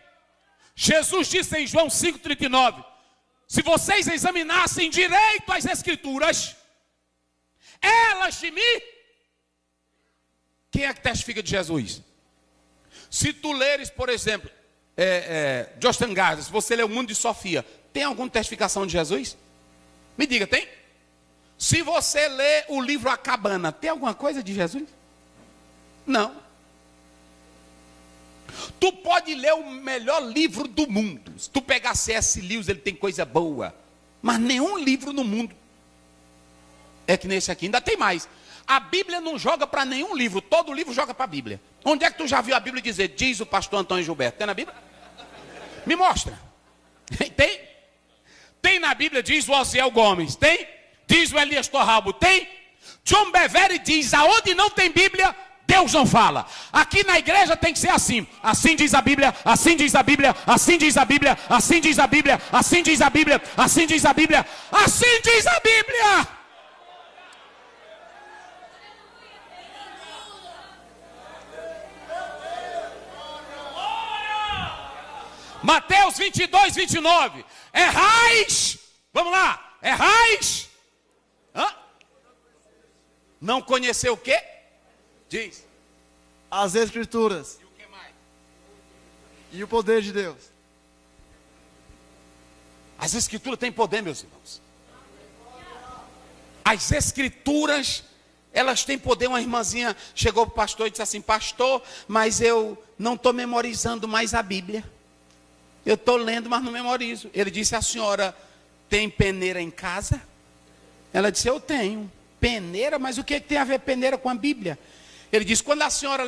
Jesus disse em João 5,39, se vocês examinassem direito as Escrituras, elas de mim, quem é que testifica de Jesus? Se tu leres, por exemplo, Justin Gardner, se você ler O Mundo de Sofia, tem alguma testificação de Jesus? Me diga, tem? Se você ler o livro A Cabana, tem alguma coisa de Jesus? Não. Tu pode ler o melhor livro do mundo. Se tu pegar C.S. Lewis, ele tem coisa boa. Mas nenhum livro no mundo é que nesse aqui. Ainda tem mais. A Bíblia não joga para nenhum livro. Todo livro joga para a Bíblia. Onde é que tu já viu a Bíblia dizer, diz o pastor Antônio Gilberto? Tem na Bíblia? Me mostra. Tem? Tem na Bíblia, diz o Osiel Gomes. Tem? Diz o Elias Torralbo. Tem? John Bevere diz, aonde não tem Bíblia, Deus não fala. Aqui na igreja tem que ser assim. Assim diz a Bíblia, assim diz a Bíblia, assim diz a Bíblia, assim diz a Bíblia, assim diz a Bíblia, assim diz a Bíblia, assim diz a Bíblia. Mateus 22, 29. Errais. Vamos lá. Errais. Não conheceu o quê? Diz. As Escrituras. E o que mais? E o poder de Deus. As Escrituras têm poder, meus irmãos. As Escrituras, elas têm poder. Uma irmãzinha chegou para o pastor e disse assim, pastor, mas eu não estou memorizando mais a Bíblia. Eu estou lendo, mas não memorizo. Ele disse, a senhora tem peneira em casa? Ela disse, eu tenho. Peneira? Mas o que tem a ver peneira com a Bíblia? Ele disse, quando a senhora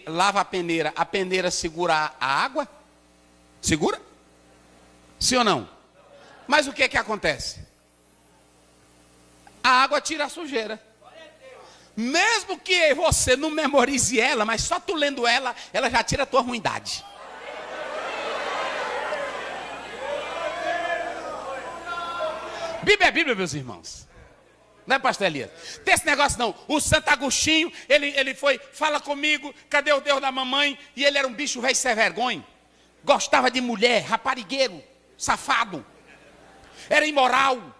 lava a peneira segura a água? Segura? Sim ou não? Mas o que acontece? A água tira a sujeira. Mesmo que você não memorize ela, mas só tu lendo ela, ela já tira a tua ruindade. Bíblia é Bíblia, meus irmãos. Não é, pastor Elias? Tem esse negócio não. O Santo Agostinho, ele foi, fala comigo, cadê o Deus da mamãe? E ele era um bicho velho sem vergonha. Gostava de mulher, raparigueiro, safado. Era imoral.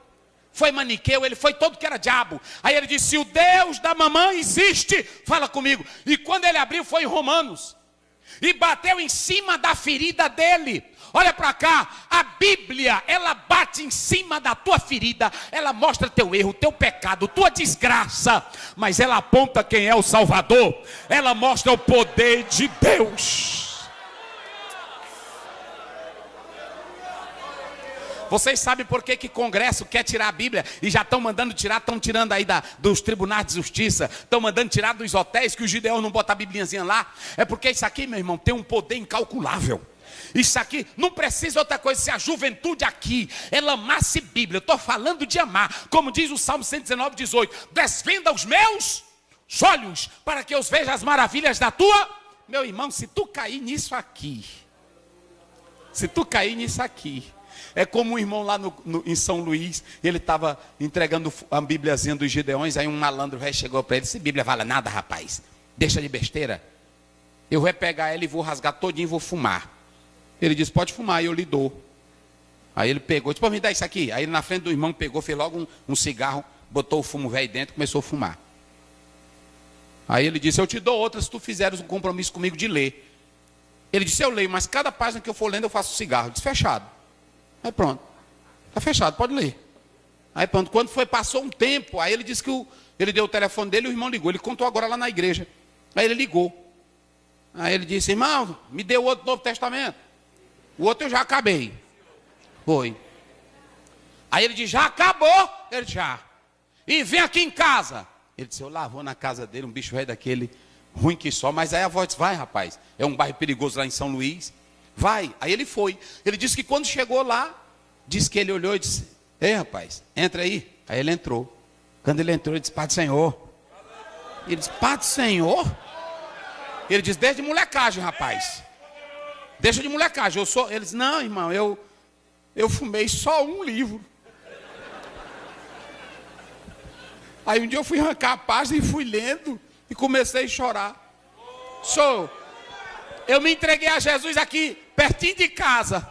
Foi maniqueu, ele foi todo que era diabo. Aí ele disse, se o Deus da mamãe existe, fala comigo. E quando ele abriu, foi em Romanos. e bateu em cima da ferida dele. Olha para cá, a Bíblia, ela bate em cima da tua ferida, ela mostra teu erro, teu pecado, tua desgraça, mas ela aponta quem é o Salvador, ela mostra o poder de Deus. Vocês sabem por que Congresso quer tirar a Bíblia e já estão mandando tirar, estão tirando aí dos tribunais de justiça, estão mandando tirar dos hotéis que os gideões não botam a bibliazinha lá? É porque isso aqui, meu irmão, tem um poder incalculável. Isso aqui não precisa outra coisa, se a juventude aqui, ela amasse Bíblia. Eu estou falando de amar, como diz o Salmo 119, 18: desvenda os meus olhos, para que eu veja as maravilhas da tua. Meu irmão, se tu cair nisso aqui, é como um irmão lá em São Luís, ele estava entregando a Bíbliazinha dos Gideões, aí um malandro velho chegou para ele: se Bíblia vale nada, rapaz, deixa de besteira, eu vou pegar ela e vou rasgar todinho e vou fumar. Ele disse: pode fumar, e eu lhe dou. Aí ele pegou, disse: pô, me dá isso aqui. Aí ele na frente do irmão pegou, fez logo um cigarro, botou o fumo velho dentro e começou a fumar. Aí ele disse: eu te dou outra se tu fizeres um compromisso comigo de ler. Ele disse: eu leio, mas cada página que eu for lendo eu faço cigarro. Eu disse: fechado. Aí pronto, está fechado, pode ler. Aí pronto, quando passou um tempo, aí ele disse que ele deu o telefone dele e o irmão ligou. Ele contou agora lá na igreja. Aí ele ligou. Aí ele disse: irmão, me deu outro Novo Testamento. O outro eu já acabei. Foi. Aí ele disse: já acabou? Ele disse: já. E vem aqui em casa. Ele disse: eu lá vou na casa dele, um bicho velho daquele, ruim que só. Mas aí a voz disse: vai, rapaz, é um bairro perigoso lá em São Luís. Vai. Aí ele foi. Ele disse que quando chegou lá, disse que ele olhou e disse: ei, rapaz, entra aí. Aí ele entrou. Quando ele entrou, ele disse: Pai do Senhor. Ele disse: Pai do Senhor? Ele disse: desde molecagem, rapaz. Deixa de molecagem. Ele disse: não, irmão, eu fumei só um livro. Aí um dia eu fui arrancar a página e fui lendo e comecei a chorar. Eu me entreguei a Jesus aqui, pertinho de casa.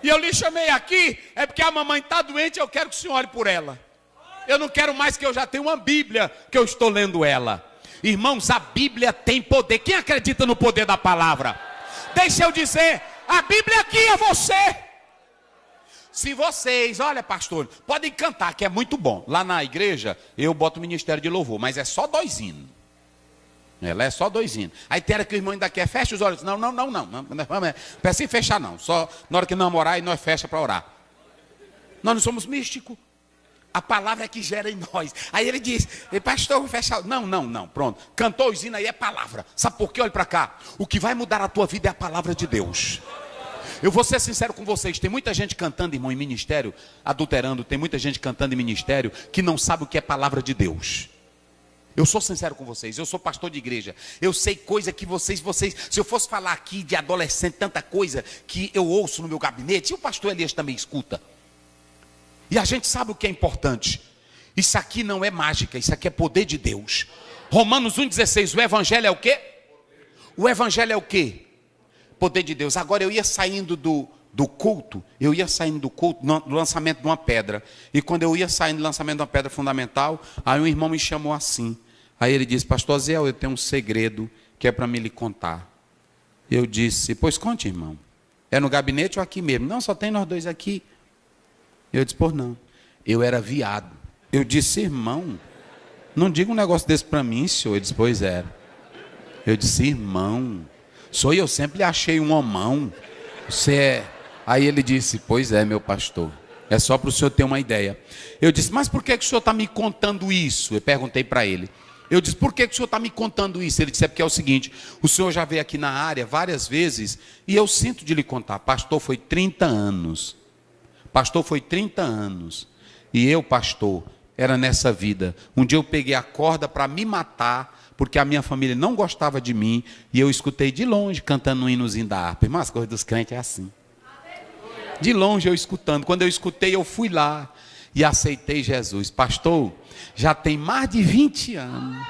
E eu lhe chamei aqui, é porque a mamãe está doente e eu quero que o senhor ore por ela. Eu não quero mais, que eu já tenho uma Bíblia que eu estou lendo ela. Irmãos, a Bíblia tem poder. Quem acredita no poder da palavra? Deixa eu dizer, a Bíblia aqui é você. Se vocês, olha pastor, podem cantar, que é muito bom. Lá na igreja, eu boto o ministério de louvor, mas é só 2 hinos. Ela é só 2 hinos. Aí tem hora que o irmão ainda quer, fecha os olhos. Não. Peça em fechar não. Só na hora que namorar e nós fecha para orar. Nós não somos místicos. A palavra é que gera em nós. Aí ele diz: pastor, fecha. Não. Pronto. Cantou os hinos aí, é palavra. Sabe por quê? Olha para cá. O que vai mudar a tua vida é a palavra de Deus. Eu vou ser sincero com vocês. Tem muita gente cantando, irmão, em ministério, adulterando. Tem muita gente cantando em ministério que não sabe o que é palavra de Deus. Eu sou sincero com vocês, eu sou pastor de igreja. Eu sei coisa que vocês, se eu fosse falar aqui de adolescente, tanta coisa que eu ouço no meu gabinete, e o pastor Elias também escuta. E a gente sabe o que é importante. Isso aqui não é mágica, isso aqui é poder de Deus. Romanos 1,16, o evangelho é o quê? O evangelho é o quê? Poder de Deus. Agora eu ia saindo do culto, no lançamento de uma pedra. E quando eu ia saindo do lançamento de uma pedra fundamental, aí um irmão me chamou assim. Aí ele disse: pastor Zé, eu tenho um segredo que é para me lhe contar. Eu disse: pois conte, irmão. É no gabinete ou aqui mesmo? Não, só tem nós dois aqui. Eu disse: por não. Eu era viado. Eu disse: irmão, não diga um negócio desse para mim, senhor. Ele disse: pois era. Eu disse: irmão, eu sempre achei um homão. Você é... Aí ele disse: pois é, meu pastor, é só para o senhor ter uma ideia. Eu disse: mas por que o senhor está me contando isso? Eu perguntei para ele. Eu disse: por que o senhor está me contando isso? Ele disse: é porque é o seguinte, o senhor já veio aqui na área várias vezes e eu sinto de lhe contar. Pastor, foi 30 anos. Pastor, foi 30 anos. E eu, pastor, era nessa vida. Um dia eu peguei a corda para me matar, porque a minha família não gostava de mim, e eu escutei de longe, cantando um hinozinho da harpa. Irmão, as coisas dos crentes é assim. De longe eu escutando. Quando eu escutei, eu fui lá e aceitei Jesus. Pastor, já tem mais de 20 anos.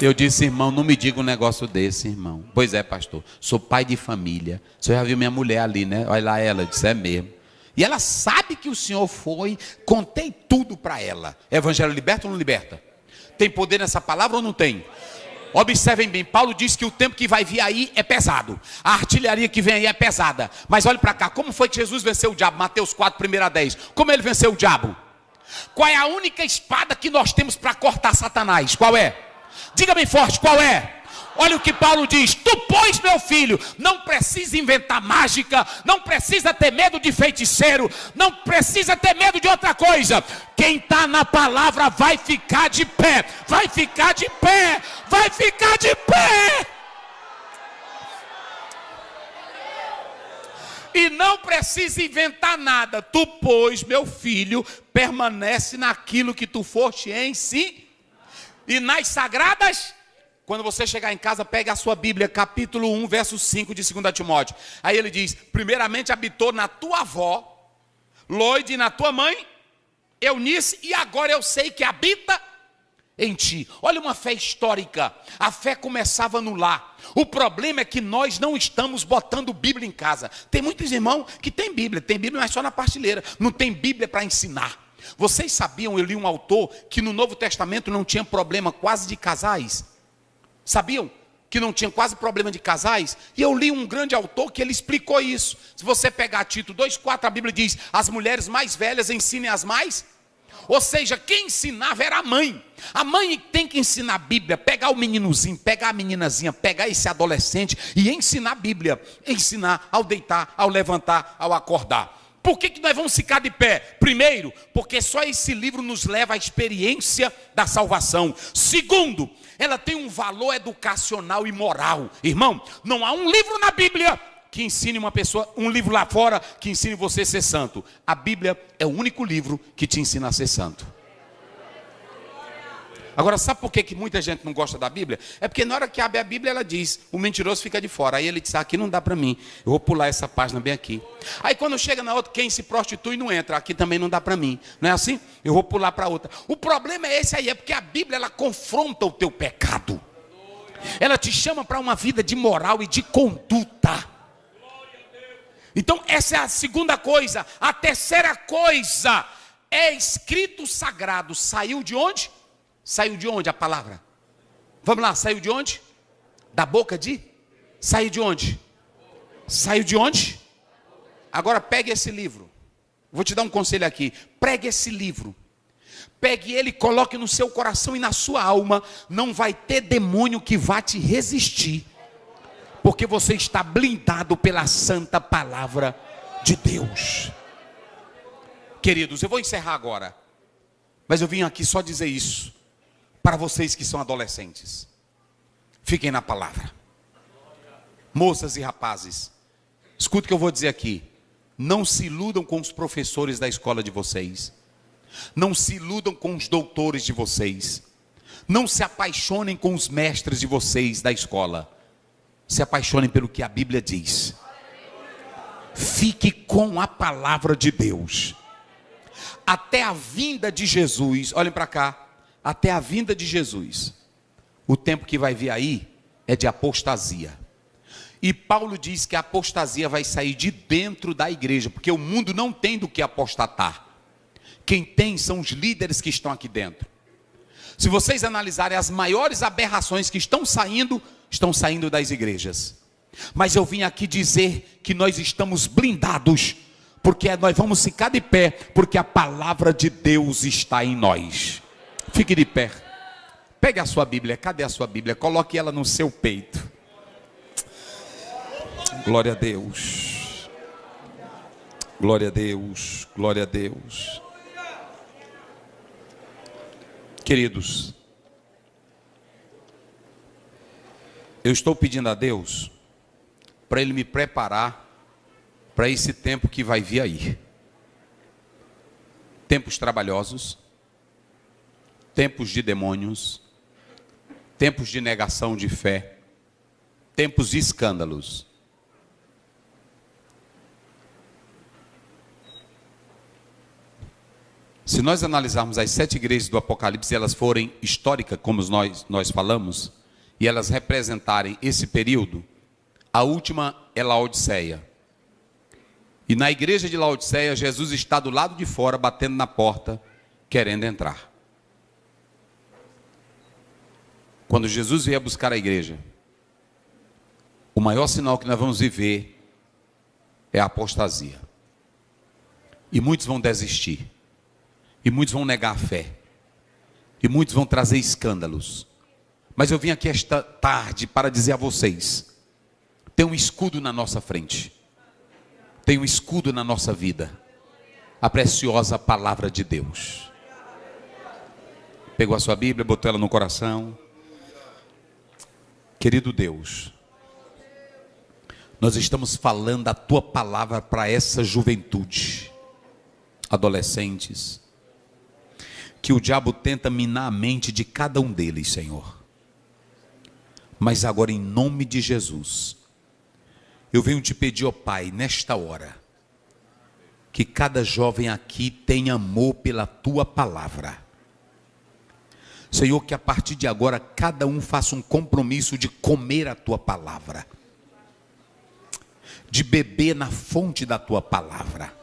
Eu disse: irmão, não me diga um negócio desse, irmão. Pois é, pastor, sou pai de família. O senhor já viu minha mulher ali, né? Olha lá ela, eu disse: é mesmo. E ela sabe que o senhor foi, contei tudo para ela. Evangelho liberta ou não liberta? Tem poder nessa palavra ou não tem? Observem bem, Paulo diz que o tempo que vai vir aí é pesado. A artilharia que vem aí é pesada. Mas olhe para cá, como foi que Jesus venceu o diabo? Mateus 4, 1 a 10. Como ele venceu o diabo? Qual é a única espada que nós temos para cortar Satanás? Qual é? Diga bem forte, qual é? Olha o que Paulo diz: tu, pois, meu filho, não precisa inventar mágica, não precisa ter medo de feiticeiro, não precisa ter medo de outra coisa. Quem está na palavra vai ficar de pé, vai ficar de pé, vai ficar de pé. E não precisa inventar nada. Tu, pois, meu filho, permanece naquilo que tu foste em si. E nas sagradas, quando você chegar em casa, pega a sua Bíblia, capítulo 1, verso 5 de 2 Timóteo. Aí ele diz: primeiramente habitou na tua avó, Loide, e na tua mãe, Eunice, e agora eu sei que habita em ti. Olha uma fé histórica. A fé começava no lar. O problema é que nós não estamos botando Bíblia em casa. Tem muitos irmãos que tem Bíblia, mas só na prateleira. Não tem Bíblia para ensinar. Vocês sabiam, eu li um autor, que no Novo Testamento não tinha problema quase de casais? Sabiam que não tinha quase problema de casais? E eu li um grande autor que ele explicou isso. Se você pegar Tito 2,4, a Bíblia diz: as mulheres mais velhas ensinem as mais. Ou seja, quem ensinava era a mãe. A mãe tem que ensinar a Bíblia, pegar o meninozinho, pegar a meninazinha, pegar esse adolescente e ensinar a Bíblia. Ensinar ao deitar, ao levantar, ao acordar. Por que nós vamos ficar de pé? Primeiro, porque só esse livro nos leva à experiência da salvação. Segundo, ela tem um valor educacional e moral. Irmão, não há um livro na Bíblia que ensine uma pessoa, um livro lá fora que ensine você a ser santo. A Bíblia é o único livro que te ensina a ser santo. Agora, sabe por que muita gente não gosta da Bíblia? É porque na hora que abre a Bíblia, ela diz: o mentiroso fica de fora. Aí ele diz: aqui não dá para mim, eu vou pular essa página bem aqui. Aí quando chega na outra, quem se prostitui não entra, aqui também não dá para mim. Não é assim? Eu vou pular para outra. O problema é esse aí, é porque a Bíblia, ela confronta o teu pecado. Ela te chama para uma vida de moral e de conduta. Então essa é a segunda coisa. A terceira coisa é escrito sagrado. Saiu de onde? Saiu de onde a palavra? Vamos lá, saiu de onde? Da boca de? Saiu de onde? Saiu de onde? Agora pegue esse livro. Vou te dar um conselho aqui. Pregue esse livro. Pegue ele, coloque no seu coração e na sua alma. Não vai ter demônio que vá te resistir. Porque você está blindado pela santa palavra de Deus. Queridos, eu vou encerrar agora. Mas eu vim aqui só dizer isso. Para vocês que são adolescentes. Fiquem na palavra. Moças e rapazes, escute o que eu vou dizer aqui. Não se iludam com os professores da escola de vocês. Não se iludam com os doutores de vocês. Não se apaixonem com os mestres de vocês da escola. Se apaixonem pelo que a Bíblia diz. Fique com a palavra de Deus. Até a vinda de Jesus, olhem para cá. Até a vinda de Jesus, o tempo que vai vir aí é de apostasia. E Paulo diz que a apostasia vai sair de dentro da igreja, porque o mundo não tem do que apostatar. Quem tem são os líderes que estão aqui dentro. Se vocês analisarem as maiores aberrações que estão saindo das igrejas. Mas eu vim aqui dizer que nós estamos blindados, porque nós vamos ficar de pé, porque a palavra de Deus está em nós. Fique de pé. Pegue a sua Bíblia. Cadê a sua Bíblia? Coloque ela no seu peito. Glória a Deus. Glória a Deus. Glória a Deus. Queridos, eu estou pedindo a Deus para Ele me preparar para esse tempo que vai vir aí. Tempos trabalhosos. Tempos de demônios, tempos de negação de fé, tempos de escândalos. Se nós analisarmos as 7 igrejas do Apocalipse, elas forem históricas, como nós falamos, e elas representarem esse período, a última é Laodiceia. E na igreja de Laodiceia, Jesus está do lado de fora, batendo na porta, querendo entrar. Quando Jesus vier buscar a igreja, o maior sinal que nós vamos viver é a apostasia. E muitos vão desistir. E muitos vão negar a fé. E muitos vão trazer escândalos. Mas eu vim aqui esta tarde para dizer a vocês: tem um escudo na nossa frente. Tem um escudo na nossa vida. A preciosa palavra de Deus. Pegou a sua Bíblia, botou ela no coração. Querido Deus, nós estamos falando a tua palavra para essa juventude, adolescentes, que o diabo tenta minar a mente de cada um deles, Senhor. Mas agora, em nome de Jesus, eu venho te pedir, ó Pai, nesta hora, que cada jovem aqui tenha amor pela tua palavra. Senhor, que a partir de agora cada um faça um compromisso de comer a tua palavra, de beber na fonte da tua palavra.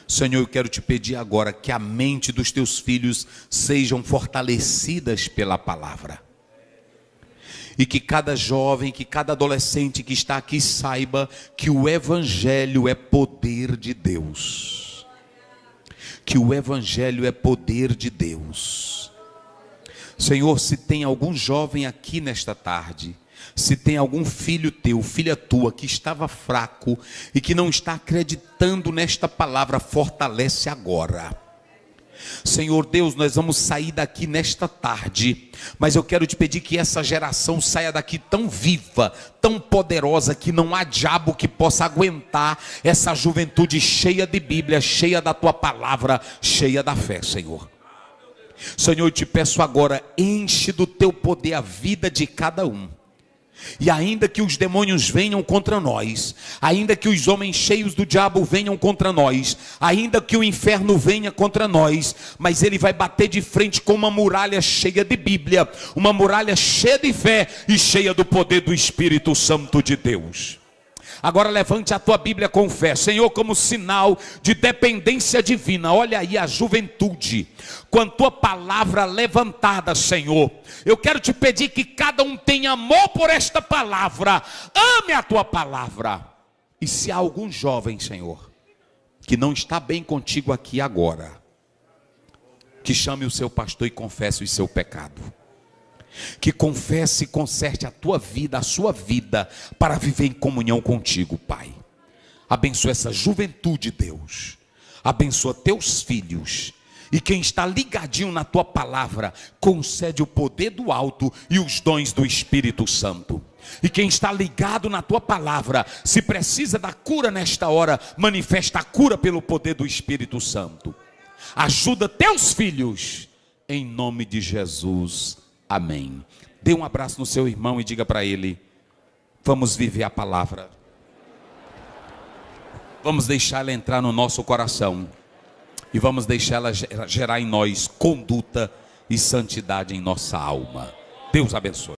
Senhor, eu quero te pedir agora que a mente dos teus filhos sejam fortalecidas pela palavra. E que cada jovem, que cada adolescente que está aqui saiba que o Evangelho é poder de Deus. Que o Evangelho é poder de Deus. Senhor, se tem algum jovem aqui nesta tarde, se tem algum filho teu, filha tua, que estava fraco e que não está acreditando nesta palavra, fortalece agora. Senhor Deus, nós vamos sair daqui nesta tarde, mas eu quero te pedir que essa geração saia daqui tão viva, tão poderosa, que não há diabo que possa aguentar essa juventude cheia de Bíblia, cheia da tua palavra, cheia da fé, Senhor. Senhor, eu te peço agora, enche do teu poder a vida de cada um. E ainda que os demônios venham contra nós, ainda que os homens cheios do diabo venham contra nós, ainda que o inferno venha contra nós, mas ele vai bater de frente com uma muralha cheia de Bíblia, uma muralha cheia de fé e cheia do poder do Espírito Santo de Deus. Agora levante a tua Bíblia com fé, Senhor, como sinal de dependência divina. Olha aí a juventude, com a tua palavra levantada, Senhor. Eu quero te pedir que cada um tenha amor por esta palavra, ame a tua palavra. E se há algum jovem, Senhor, que não está bem contigo aqui agora, que chame o seu pastor e confesse o seu pecado. Que confesse e conserte a tua vida, a sua vida, para viver em comunhão contigo, Pai. Abençoa essa juventude, Deus. Abençoa teus filhos. E quem está ligadinho na tua palavra, concede o poder do alto e os dons do Espírito Santo. E quem está ligado na tua palavra, se precisa da cura nesta hora, manifesta a cura pelo poder do Espírito Santo. Ajuda teus filhos, em nome de Jesus. Amém. Dê um abraço no seu irmão e diga para ele: vamos viver a palavra. Vamos deixar ela entrar no nosso coração. E vamos deixar ela gerar em nós conduta e santidade em nossa alma. Deus abençoe.